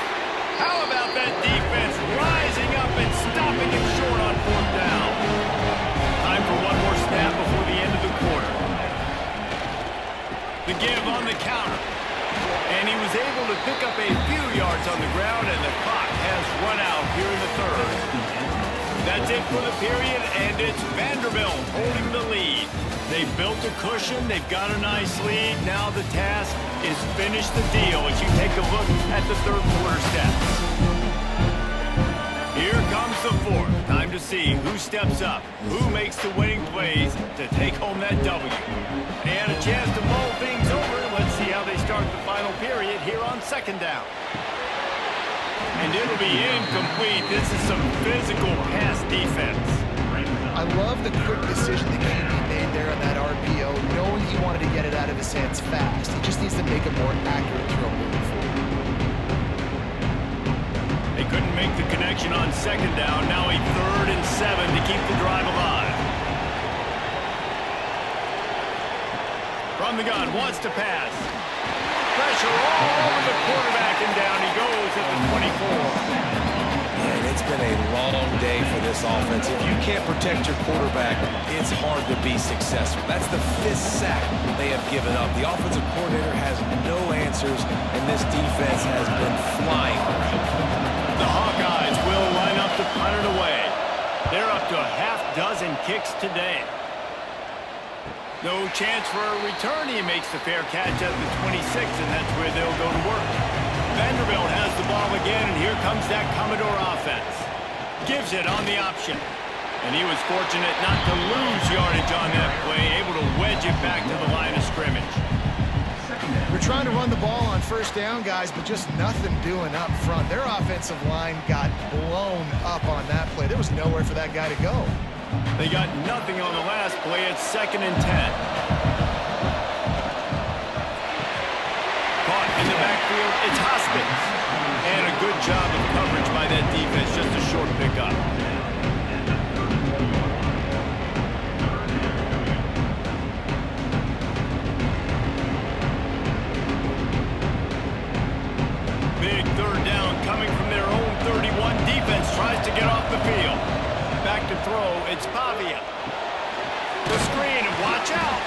How about that defense rising up and stopping him short on 4th down? Time for one more snap before the end of the quarter. The give on the counter. And he was able to pick up a few yards on the ground, and the clock has run out here in the 3rd. That's it for the period, and it's Vanderbilt holding the lead. They've built a cushion. They've got a nice lead. Now the task is finish the deal as you take a look at the 3rd quarter stats. Here comes the 4th. Time to see who steps up, who makes the winning plays to take home that W. And a chance to mull things over. Let's see how they start the final period here on 2nd down. And it'll be incomplete. This is some physical pass defense. I love the quick decision the QB made there on that RPO, knowing he wanted to get it out of his hands fast. He just needs to make a more accurate throw moving forward. They couldn't make the connection on second down. Now a 3rd and 7 to keep the drive alive. From the gun, wants to pass. Pressure all over the quarterback, and down he goes at the 24. And it's been a long day for this offense. If you can't protect your quarterback, it's hard to be successful. That's the 5th sack they have given up. The offensive coordinator has no answers, and this defense has been flying around. The Hawkeyes will line up to punt it away. They're up to a half-dozen kicks today. No chance for a return. He makes the fair catch at the 26, and that's where they'll go to work. Vanderbilt has the ball again, and here comes that Commodore offense. Gives it on the option. And he was fortunate not to lose yardage on that play, able to wedge it back to the line of scrimmage. We're trying to run the ball on first down, guys, but just nothing doing up front. Their offensive line got blown up on that play. There was nowhere for that guy to go. They got nothing on the last play. It's 2nd and 10. Caught in the backfield, it's Hoskins. And a good job of coverage by that defense, just a short pickup. Big 3rd down coming from their own 31. Defense tries to get off the field. Back to throw, it's Pavia. The screen, and watch out.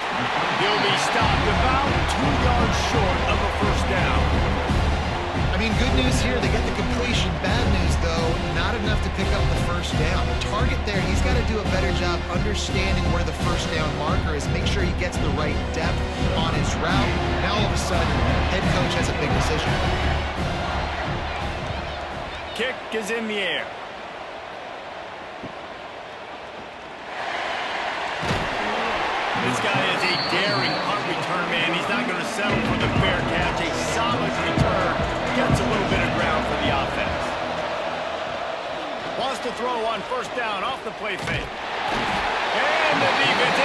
He'll be stopped about 2 yards short of a 1st down. I mean, good news here, they get the completion. Bad news, though, not enough to pick up the 1st down. The target there, he's got to do a better job understanding where the 1st down marker is, make sure he gets the right depth on his route. Now, all of a sudden, head coach has a big decision. Kick is in the air. This guy is a daring punt return man. He's not going to settle for the fair catch. A solid return. Gets a little bit of ground for the offense. Wants to throw on 1st down off the play fake. And the defense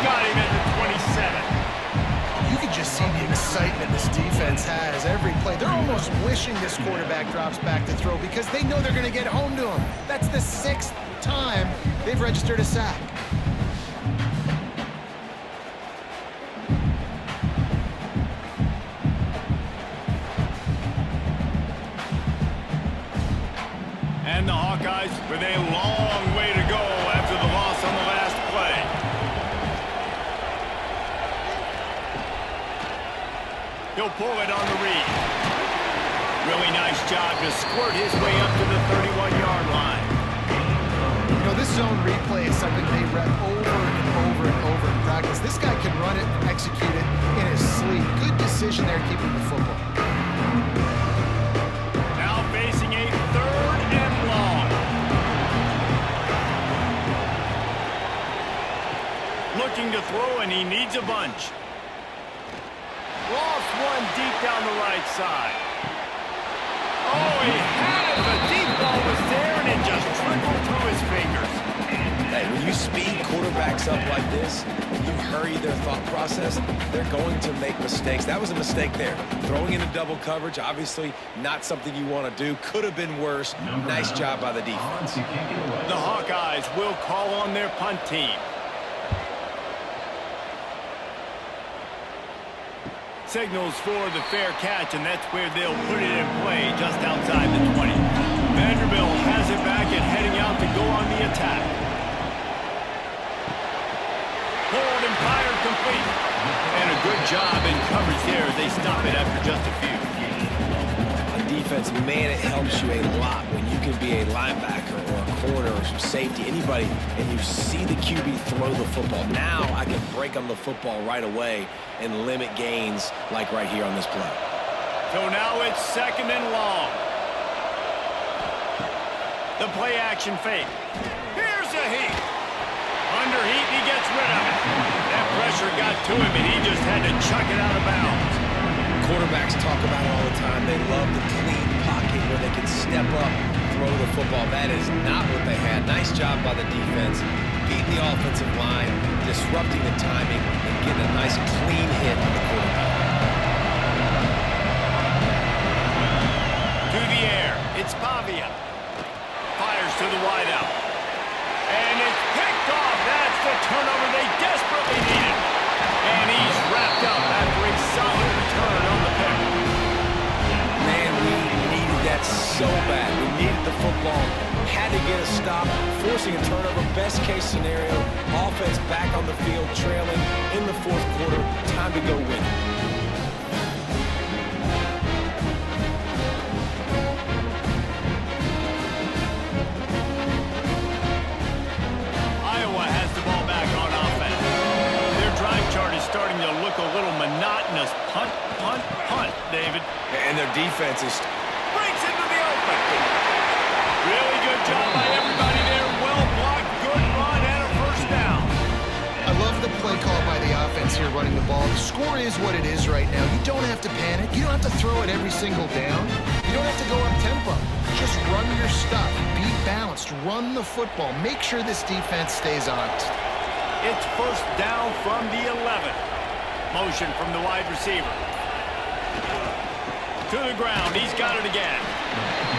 got him at the 27. You can just see the excitement this defense has every play. They're almost wishing this quarterback drops back to throw because they know they're going to get home to him. That's the 6th time they've registered a sack. And the Hawkeyes with a long way to go after the loss on the last play. He'll pull it on the read. Really nice job to squirt his way up to the 31-yard line. You know, this zone replay is something they rep over and over and over in practice. This guy can run it and execute it in his sleep. Good decision there keeping the football. Now facing a 3rd and long. Looking to throw, and he needs a bunch. Lost one deep down the right side. Oh, he had it. The deep ball was there, and it just trickled through his fingers. Hey, when you speed quarterbacks up like this, you hurry their thought process, they're going to make mistakes. That was a mistake there. Throwing into double coverage, obviously not something you want to do. Could have been worse. Nice job by the defense. The Hawkeyes will call on their punt team. Signals for the fair catch, and that's where they'll put it in play, just outside the 20. Vanderbilt has it back and heading out to go on the attack. Pulled and fired complete. And a good job in coverage there as they stop it after just a few. On defense, man, it helps you a lot when you can be a linebacker or a corner or some safety, anybody, and you see the QB throw the football. Now I can break on the football right away and limit gains like right here on this play. So now it's 2nd and long. The play action fake. Here's a heat. Under heat, he gets rid of it. That pressure got to him, and he just had to chuck it out of bounds. Quarterbacks talk about it all the time. They love the clean pocket where they can step up, throw the football. That is not what they had. Nice job by the defense, beating the offensive line, disrupting the timing, and getting a nice clean hit on the quarterback. It's Pavia. Fires to the wideout. And it's picked off. That's the turnover they desperately needed. And he's wrapped up after a solid return on the pick. Man, we needed that so bad. We needed the football. Had to get a stop, forcing a turnover. Best case scenario, offense back on the field, trailing in the fourth quarter. Time to go win it. Iowa has the ball back on offense. Their drive chart is starting to look a little monotonous. Punt, punt, punt, David. And their defense is... Breaks into the open. Really good job by everybody there. Well blocked, good run, and a first down. I love the play call by the offense here running the ball. The score is what it is right now. You don't have to panic. You don't have to throw it every single down. You don't have to go up tempo. Just run your stuff. Be balanced. Run the football. Make sure this defense stays honest. It's first down from the 11. Motion from the wide receiver. To the ground. He's got it again.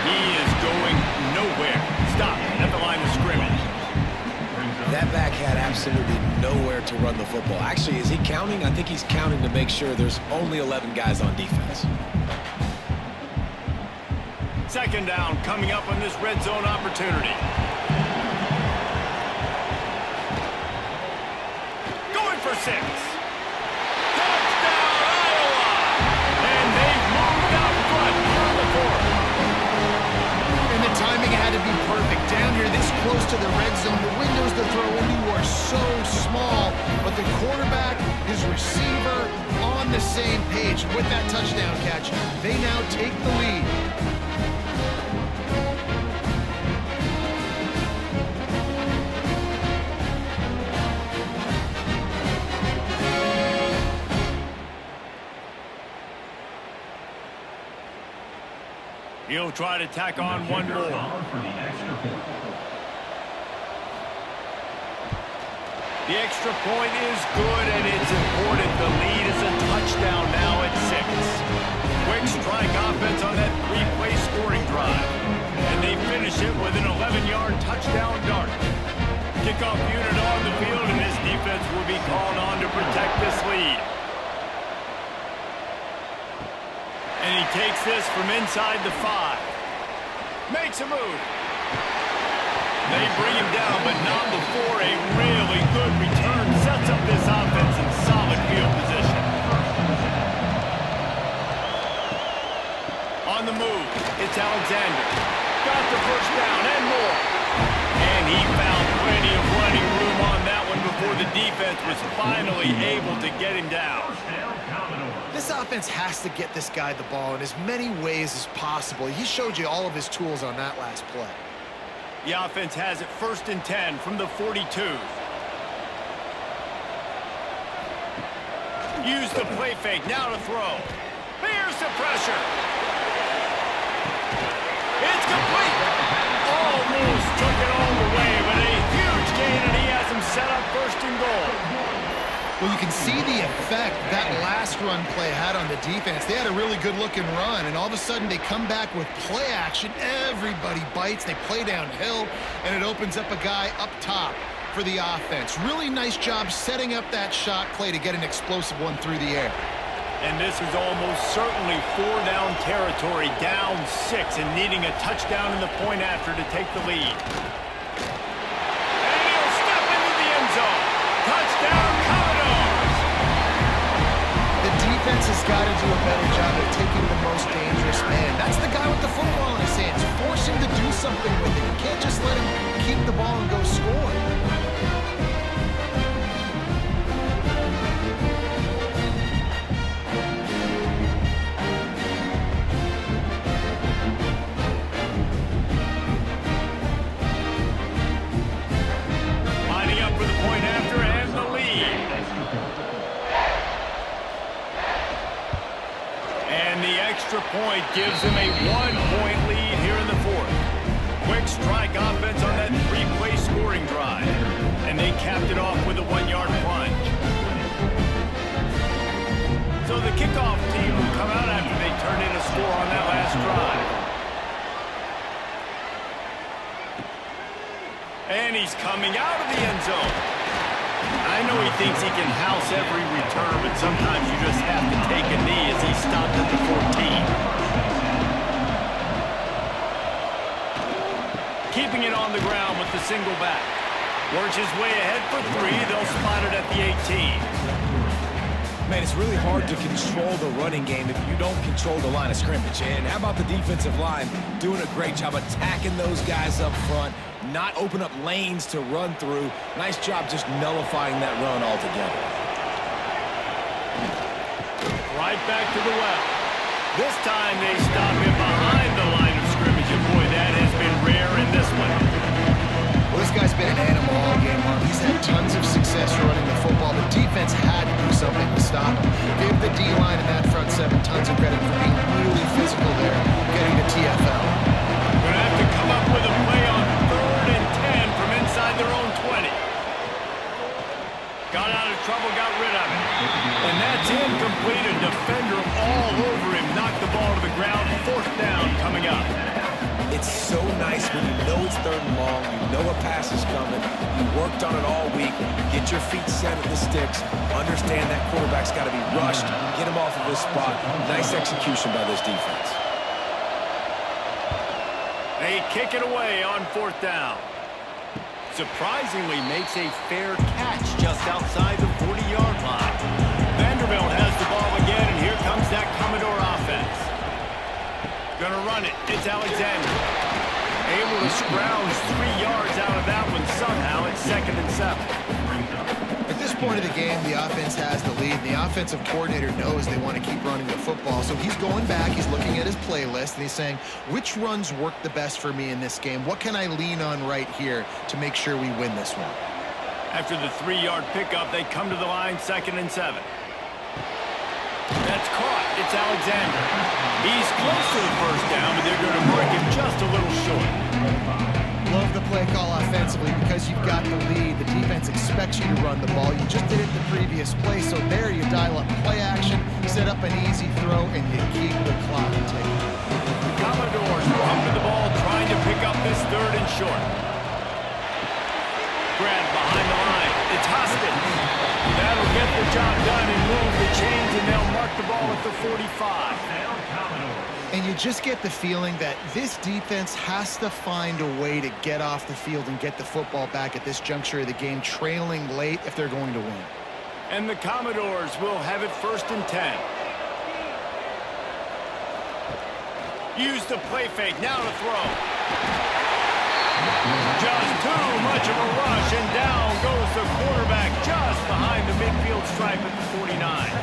He is going nowhere. Stop at the line of scrimmage. That back had absolutely nowhere to run the football. Actually, is he counting? I think he's counting to make sure there's only 11 guys on defense. Second down coming up on this red zone opportunity. Going for 6. Touchdown, Iowa! And they've moved out front on the 4th. And the timing had to be perfect. Down here this close to the red zone, the windows to throw into are so small, but the quarterback, his receiver, on the same page. With that touchdown catch, they now take the lead. He'll try to tack on one more. The extra point is good, and it's important. The lead is a touchdown now at 6. Quick strike offense on that 3-play scoring drive. And they finish it with an 11-yard touchdown dart. Kickoff unit on the field, and this defense will be called on to protect this lead. And he takes this from inside the 5. Makes a move. They bring him down, but not before a really good return sets up this offense in solid field position. On the move, it's Alexander. Got the first down and more. And he found plenty of running room on that one before the defense was finally able to get him down. This offense has to get this guy the ball in as many ways as possible. He showed you all of his tools on that last play. The offense has it 1st and 10 from the 42. Use the play fake, now to throw. Here's the pressure. It's complete. Almost took it all the way, but a huge gain, and he has him set up 1st and goal. Well, you can see the effect that last run play had on the defense. They had a really good-looking run, and all of a sudden they come back with play action. Everybody bites. They play downhill, and it opens up a guy up top for the offense. Really nice job setting up that shot play to get an explosive one through the air. And this is almost certainly 4-down territory, down 6, and needing a touchdown in the point after to take the lead. And he'll step into the end zone. Touchdown, Commodores! The defense has got to do a better job of taking the most dangerous man. That's the guy with the football in his hands. Force him to do something with it. You can't just let him keep the ball and go score. Lining up for the point after and the lead. And the extra point gives him a 1-point lead here in the 4th. Quick strike offense on that 3-play scoring drive. And they capped it off with a 1-yard plunge. So the kickoff team will come out after they turn in a score on that last drive. And he's coming out of the end zone. I know he thinks he can house every return, but sometimes you just have to take a knee as he stopped at the 14. Keeping it on the ground with the single back. Works his way ahead for 3. They'll spot it at the 18. Man, it's really hard to control the running game if you don't control the line of scrimmage. And how about the defensive line doing a great job attacking those guys up front, not open up lanes to run through. Nice job just nullifying that run altogether. Right back to the well. This time they stop him behind the line of scrimmage. And boy, that has been rare in this one. Well, this guy's been an animal all game long. He's had tons of success running the football. The defense had to do something to stop him. Give the D-line in that front 7 tons of credit for being really physical there, getting to TFL. Going to have to come up with a play on 3rd and 10 from inside their own 20. Got out of trouble, got rid of it. And that's incomplete. A defender all over him. Knocked the ball to the ground. 4th down coming up. It's so nice when you know it's 3rd and long, you know a pass is coming, you worked on it all week, get your feet set at the sticks, understand that quarterback's got to be rushed, get him off of his spot. Nice execution by this defense. They kick it away on 4th down. Surprisingly makes a fair catch just outside the 40-yard line. Vanderbilt has the ball again, and here comes that Commodore offense. Gonna run it. It's Alexander. Able to scrounge 3 yards out of that one somehow. It's 2nd and 7. At this point of the game, the offense has the lead. The offensive coordinator knows they want to keep running the football. So he's going back, he's looking at his playlist, and he's saying, which runs work the best for me in this game? What can I lean on right here to make sure we win this one? After the 3-yard pickup, they come to the line, 2nd and 7. That's caught. It's Alexander. He's close to the 1st down, but they're going to mark him just a little short. Love the play call offensively because you've got the lead. The defense expects you to run the ball. You just did it the previous play, so there you dial up play action, set up an easy throw, and you keep the clock ticking. The Commodores come to the ball, trying to pick up this 3rd and short. Grab behind the line. It's Hoskins. That'll get the job done and move the chains, and they'll mark the ball at the 45. And you just get the feeling that this defense has to find a way to get off the field and get the football back at this juncture of the game, trailing late if they're going to win. And the Commodores will have it 1st and 10. Use the play fake, now to throw. Just too much of a rush, and down goes the quarterback just behind the midfield stripe at the 49.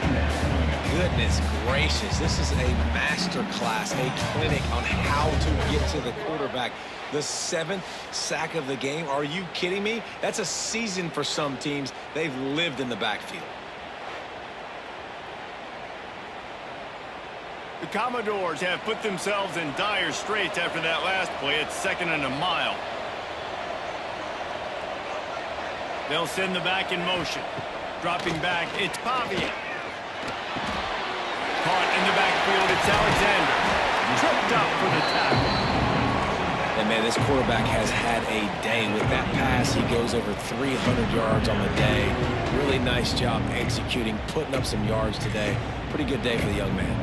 Goodness gracious, this is a master class, a clinic on how to get to the quarterback. The 7th sack of the game, are you kidding me? That's a season for some teams. They've lived in the backfield. The Commodores have put themselves in dire straits after that last play. It's 2nd and a mile. They'll send the back in motion. Dropping back, it's Pavia. Caught in the backfield, it's Alexander. Tripped up for the tackle. And man, this quarterback has had a day with that pass. He goes over 300 yards on the day. Really nice job executing, putting up some yards today. Pretty good day for the young man.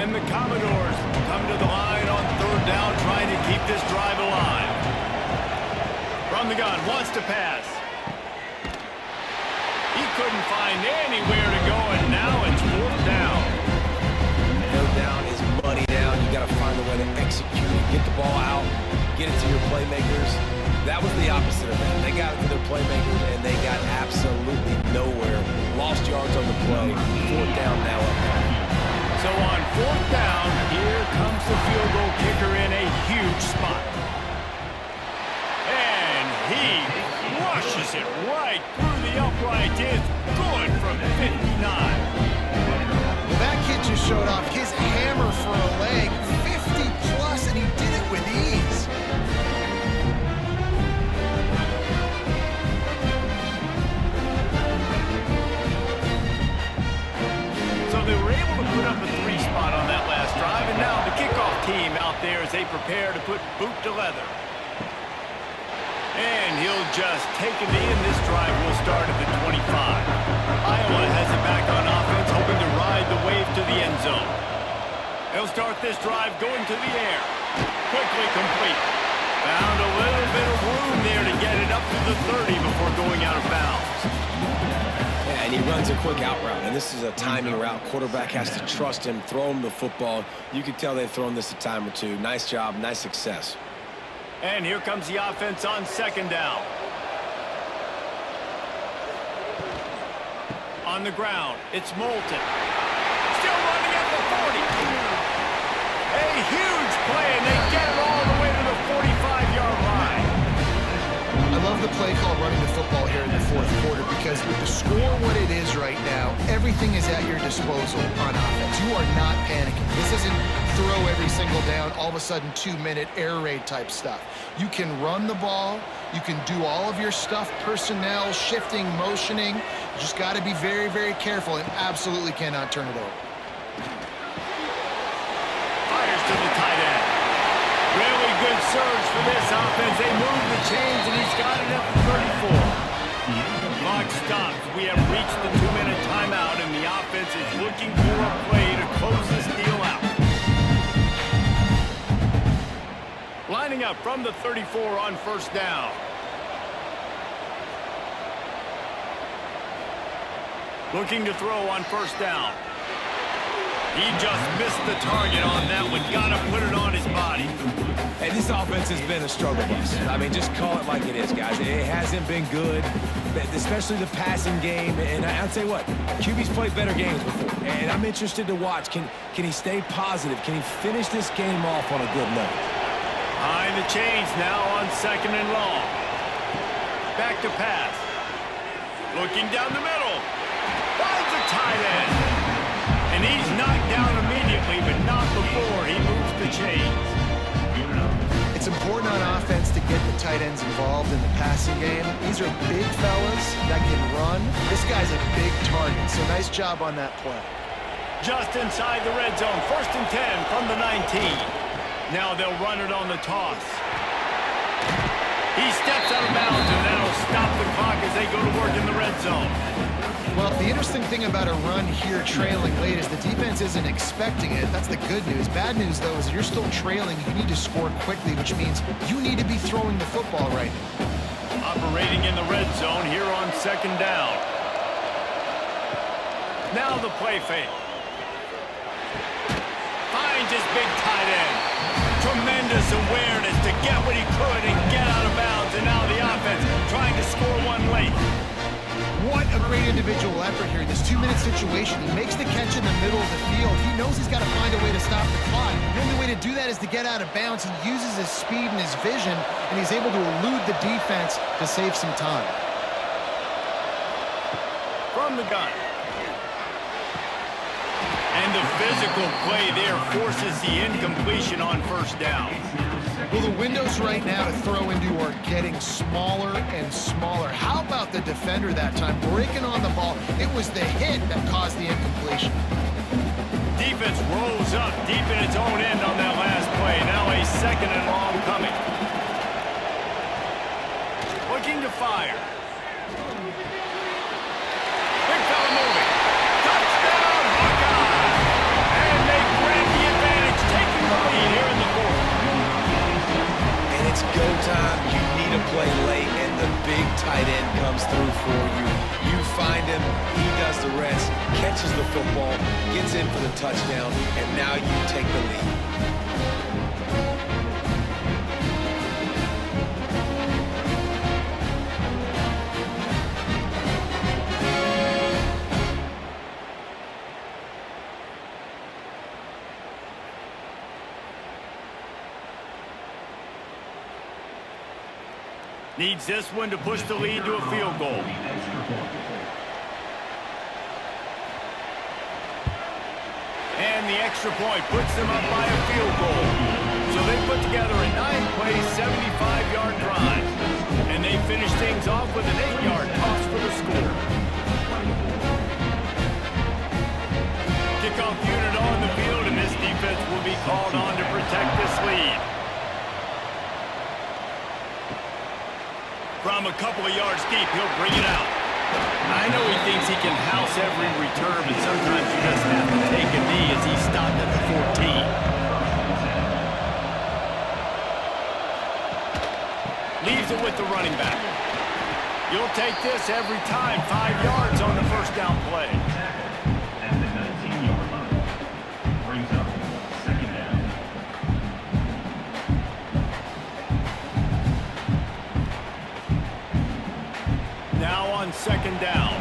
And the Commodores come to the line on 3rd down, trying to keep this drive alive. From the gun, wants to pass. He couldn't find anywhere to go, and now it's 4th down. 3rd down is money down. You got to find a way to execute it, get the ball out, get it to your playmakers. That was the opposite of that. They got it to their playmakers, and they got absolutely nowhere. Lost yards on the play. 4th down now up there. So on 4th down, here comes the field goal kicker in a huge spot. And he rushes it right through the upright. It's good from 59. Well, that kid just showed off his hammer for a leg, 50 plus, and he did it with ease. So they were able to put up a 3 spot on that last drive, and now the kickoff team out there as they prepare to put boot to leather. And he'll just take a knee, and this drive will start at the 25. Iowa has it back on offense, hoping to ride the wave to the end zone. They'll start this drive going to the air. Quickly complete. Found a little bit of room there to get it up to the 30 before going out of bounds. Yeah, and he runs a quick out route, and this is a timing route. Quarterback has to trust him, throw him the football. You can tell they've thrown this a time or two. Nice job, nice success. And here comes the offense on second down. On the ground, it's Moulton. Still running at the 40. A huge play, and they get it all the way to the 45-yard line. I love the play call running the football here in the fourth quarter because with the score what it is right now, everything is at your disposal on offense. You are not panicking. This isn't throw every single down, all of a sudden 2-minute air raid type stuff. You can run the ball. You can do all of your stuff, personnel, shifting, motioning. You just got to be very, very careful and absolutely cannot turn it over. Fires to the tight end. Really good surge for this offense. They move the chains, and he's got it at the 34. Clock stops. We have reached the 2-minute timeout, and the offense is looking for a play to close this deal out. Lining up from the 34 on first down. Looking to throw on first down. He just missed the target on that one. Got to put it on his body. Hey, this offense has been a struggle bus. I mean, just call it like it is, guys. It hasn't been good, especially the passing game. And I'll tell you what, QB's played better games before. And I'm interested to watch. Can he stay positive? Can he finish this game off on a good note? Behind the chains now on second and long. Back to pass. Looking down the middle. Finds a tight end. And he's knocked down immediately, but not before he moves the chains. It's important on offense to get the tight ends involved in the passing game. These are big fellas that can run. This guy's a big target, so nice job on that play. Just inside the red zone, 1st and 10 from the 19. Now they'll run it on the toss. He steps out of bounds, and that'll stop the clock as they go to work in the red zone. Well, the interesting thing about a run here trailing late is the defense isn't expecting it. That's the good news. Bad news, though, is you're still trailing. You need to score quickly, which means you need to be throwing the football right now. Operating in the red zone here on second down. Now the play fake. Finds his big tight end. Tremendous awareness to get what he could and get out of bounds. And now the offense trying to score one late. What a great individual effort here in this 2-minute situation. He makes the catch in the middle of the field. He knows he's got to find a way to stop the clock. The only way to do that is to get out of bounds. He uses his speed and his vision, and he's able to elude the defense to save some time. From the gun. And the physical play there forces the incompletion on first down. Well, the windows right now to throw into are getting smaller and smaller. How about the defender that time breaking on the ball? It was the hit that caused the incompletion. Defense rolls up deep in its own end on that last play. Now a 2nd and long coming. Looking to fire. Big fella moving. Touchdown, Hawkeye! And they grab the advantage, taking the lead here in the fourth. It's go time. You need a play late, and the big tight end comes through for you. You find him, he does the rest, catches the football, gets in for the touchdown, and now you take the lead. Needs this one to push the lead to a field goal. And the extra point puts them up by a field goal. So they put together a 9-play, 75-yard drive. And they finish things off with an 8-yard toss for the score. Kickoff unit on the field, and this defense will be called on to protect this lead. From a couple of yards deep, he'll bring it out. I know he thinks he can house every return, but sometimes you just have to take a knee as he stopped at the 14. Leaves it with the running back. You'll take this every time. 5 yards on the first down play. At the 19-yard line. Brings up second down. Now on second down.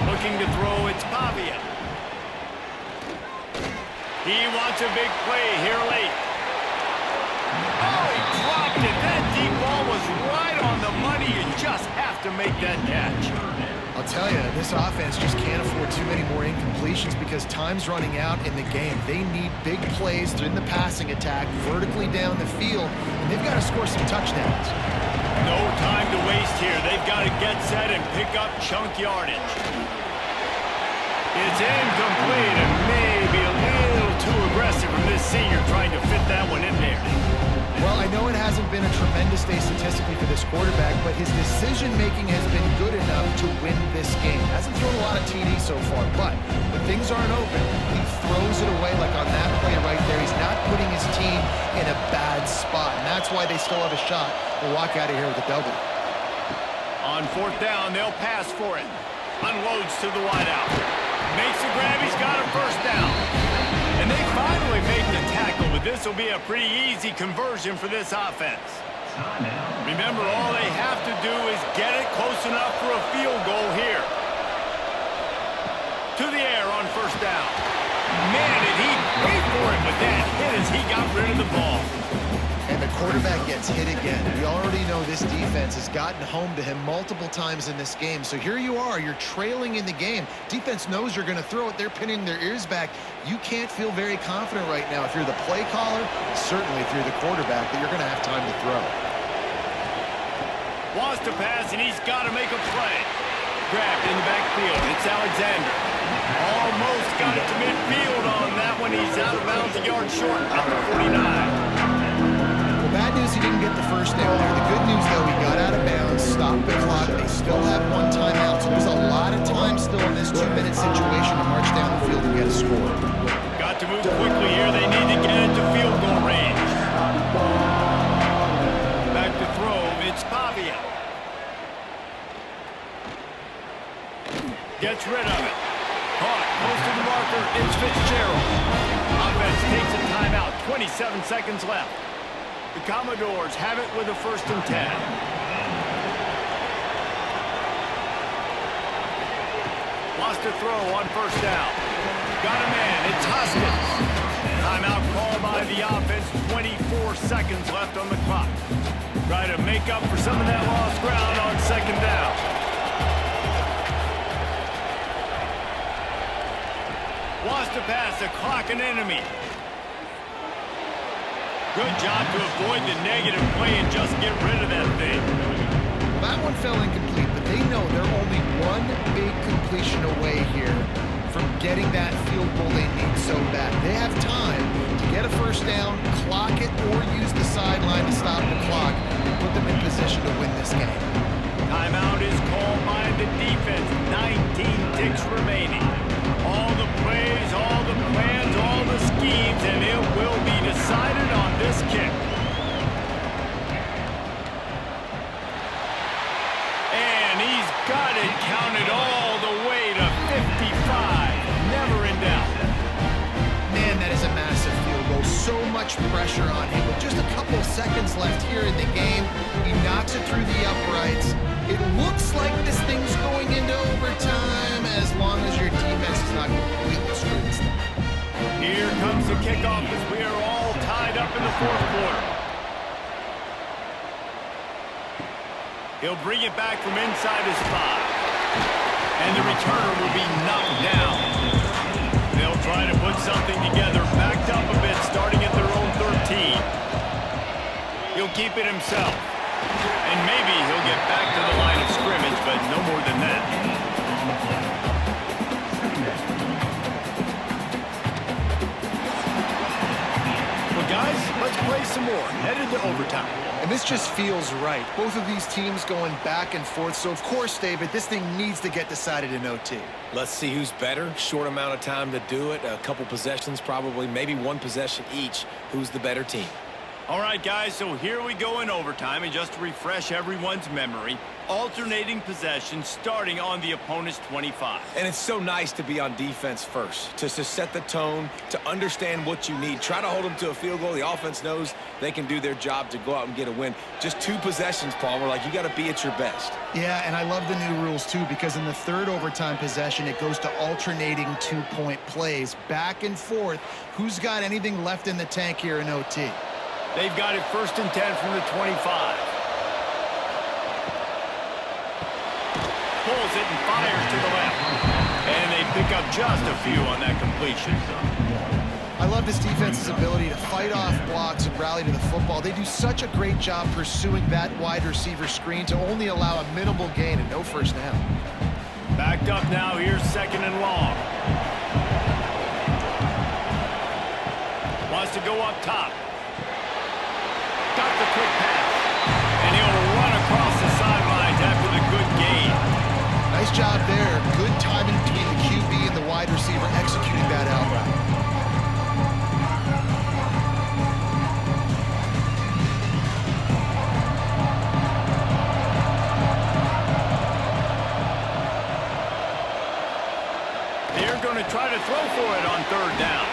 Looking to throw, it's Pavia. He wants a big play here late. Oh, he dropped it. That deep ball was right on the money. You just have to make that catch. I'll tell you, this offense just can't afford too many more incompletions because time's running out in the game. They need big plays in the passing attack, vertically down the field, and they've got to score some touchdowns. No time to waste here. They've got to get set and pick up chunk yardage. It's incomplete and maybe a little too aggressive from this senior trying to fit that one in there. Well, I know it hasn't been a tremendous day statistically for this quarterback, but his decision-making has been good enough to win this game. Hasn't thrown a lot of TDs so far, but when things aren't open, he throws it away like on that play right there. He's not putting his team in a bad spot, and that's why they still have a shot to walk out of here with a W. On fourth down, they'll pass for it. Unloads to the wideout. Makes the grab, he's got a first down. And they finally make the tackle, but this will be a pretty easy conversion for this offense. Remember, all they have to do is get it close enough for a field goal here. To the air on first down. Man, did he wait for it with that hit as he got rid of the ball. And the quarterback gets hit again. We already know this defense has gotten home to him multiple times in this game. So here you are, you're trailing in the game. Defense knows you're going to throw it. They're pinning their ears back. You can't feel very confident right now if you're the play caller, certainly if you're the quarterback, that you're going to have time to throw. Wants to pass, and he's got to make a play. Grabbed in the backfield. It's Alexander. Almost got it to midfield on that one. He's out of bounds a yard short, out to 49. Bad news, he didn't get the first down there. The good news, though, he got out of bounds, stopped the clock. They still have one timeout, so there's a lot of time still in this 2-minute situation to march down the field and get a score. Got to move quickly here. They need to get into field goal range. Back to throw. It's Pavia. Gets rid of it. Caught. Close to the marker. It's Fitzgerald. Offense takes a timeout. 27 seconds left. The Commodores have it with a 1st and 10. Wants to throw on first down. Got a man. It's Hoskins. Timeout called by the offense. 24 seconds left on the clock. Try to make up for some of that lost ground on second down. Wants to pass. The clock an enemy. Good job to avoid the negative play and just get rid of that thing. That one fell incomplete, but they know they're only one big completion away here from getting that field goal they need so bad. They have time to get a first down, clock it, or use the sideline to stop the clock and put them in position to win this game. Timeout is called by the defense. 19 ticks remaining. All the plays, all the plans, all the schemes, and it will be decided on this kick. And he's got it counted all the way to 55. Never in doubt. Man, that is a massive field goal. So much pressure on him. With just a couple seconds left here in the game, he knocks it through the uprights. It looks like this thing's going into overtime as long as your defense is not completely screwed. Here comes the kickoff as we are all tied up in the 4th quarter. He'll bring it back from inside his 5. And the returner will be knocked down. They'll try to put something together, backed up a bit, starting at their own 13. He'll keep it himself. And maybe he'll get back to the line of scrimmage, but no more than that. Well, guys, let's play some more, headed to overtime. And this just feels right. Both of these teams going back and forth. So, of course, David, this thing needs to get decided in OT. Let's see who's better. Short amount of time to do it. A couple possessions, probably, maybe one possession each. Who's the better team? All right, guys, so here we go in overtime. And just to refresh everyone's memory, alternating possession starting on the opponent's 25. And it's so nice to be on defense first, to set the tone, to understand what you need. Try to hold them to a field goal. The offense knows they can do their job to go out and get a win. Just 2 possessions, Paul. We're like, you got to be at your best. Yeah, and I love the new rules, too, because in the third overtime possession, it goes to alternating 2-point plays, back and forth. Who's got anything left in the tank here in OT? They've got it 1st and 10 from the 25. Pulls it and fires to the left. And they pick up just a few on that completion. I love this defense's ability to fight off blocks and rally to the football. They do such a great job pursuing that wide receiver screen to only allow a minimal gain and no first down. Backed up now, here's 2nd and long. Wants to go up top. Got the quick pass. And he'll run across the sidelines after the good gain. Nice job there. Good timing between the QB and the wide receiver executing that out route. They're going to try to throw for it on 3rd down.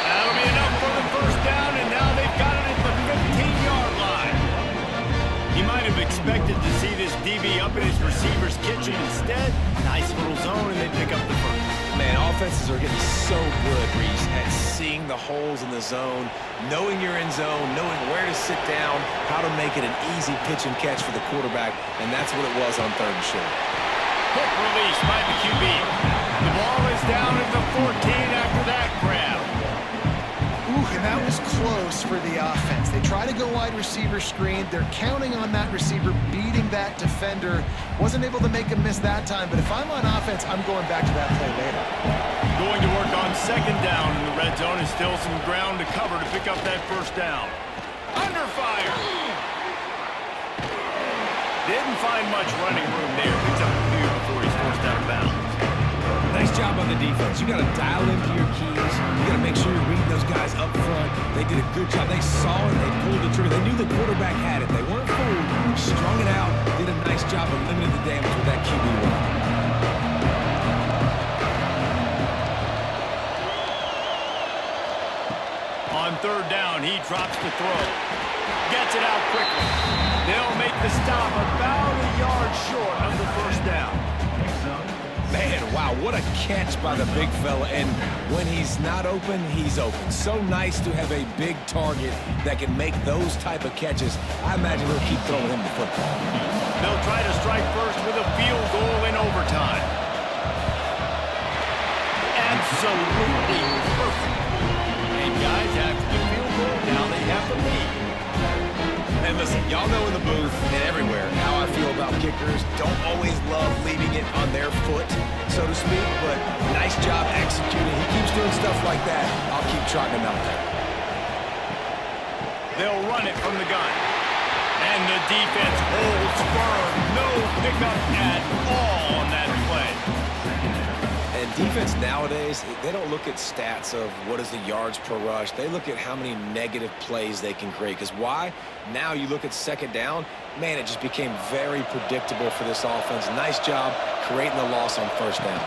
That'll be enough for the 1st down, and now they've got it at the 15-yard line. He might have expected to see this DB up in his receiver's kitchen. Instead, nice little zone, and they pick up the 1st. Man, offenses are getting so good, Reese, at seeing the holes in the zone, knowing you're in zone, knowing where to sit down, how to make it an easy pitch and catch for the quarterback, and that's what it was on 3rd and short. Quick release by the QB. The ball is down at the 14 after that grab. Ooh, and that was close for the offense. They try to go wide receiver screen. They're counting on that receiver beating that defender. Wasn't able to make a miss that time, but if I'm on offense, I'm going back to that play later. Going to work on 2nd down in the red zone, and still some ground to cover to pick up that 1st down. Under fire. Didn't find much running room there. Picks up a few before he's forced out of bounds. Nice job on the defense. You got to dial into your keys. You got to make sure you're reading those guys up front. They did a good job. They saw it. They pulled the trigger. They knew the quarterback had it. They weren't fooled. Strung it out. Did a nice job of limiting the damage with that QB run. On 3rd down, he drops the throw. Gets it out quickly. They'll make the stop about a yard short of the 1st down. Man, wow, what a catch by the big fella. And when he's not open, he's open. So nice to have a big target that can make those type of catches. I imagine he'll keep throwing him the football. They'll try to strike first with a field goal in overtime. Absolutely perfect. And guys, after the field goal, now they have the lead. And listen, y'all know in the booth and everywhere how I feel about kickers. Don't always love leaving it on their foot, so to speak, but nice job executing. He keeps doing stuff like that. I'll keep trotting him out there. They'll run it from the gun. And the defense holds firm. No pickup at all on that play. And defense nowadays, they don't look at stats of what is the yards per rush. They look at how many negative plays they can create. Because why? Now you look at 2nd down, man, it just became very predictable for this offense. Nice job creating the loss on 1st down.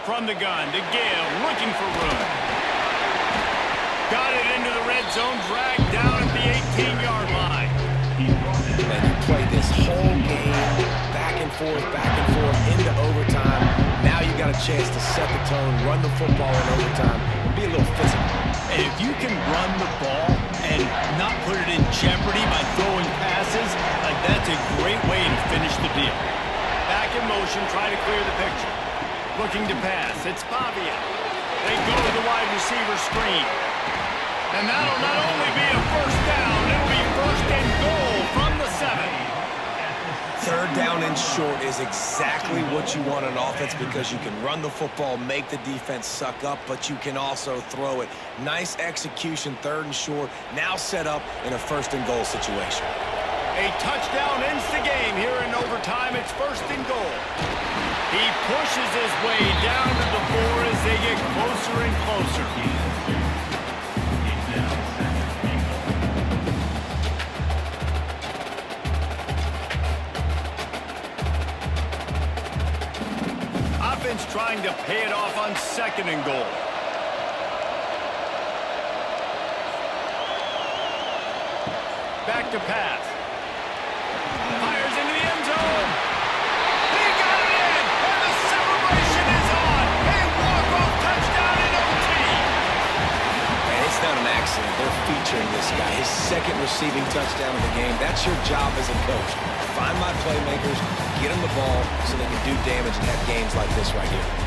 From the gun to Gale, looking for room. Got it into the red zone, dragged down at the 18-yard line. And you play this whole game back and forth into overtime. Now you got a chance to set the tone, run the football in overtime, and be a little physical. And if you can run the ball and not put it in jeopardy by throwing passes, that's a great way to finish the deal. Back in motion, try to clear the picture. Looking to pass, it's Pavia. They go to the wide receiver screen. And that'll not only be a 1st down, it'll be 1st and goal from the 7. 3rd down and short is exactly what you want on offense because you can run the football, make the defense suck up, but you can also throw it. Nice execution, 3rd and short, now set up in a 1st and goal situation. A touchdown ends the game here in overtime. It's 1st and goal. He pushes his way down to the 4 as they get closer and closer. Offense trying to pay it off on 2nd and goal. Back to pass. Fires into the end zone. He got it in, and the celebration is on. A walk-off touchdown in OT. And it's not an accident. They're featuring this guy. His 2nd receiving touchdown of the game. That's your job as a coach. Find my playmakers, get them the ball so they can do damage and have games like this right here.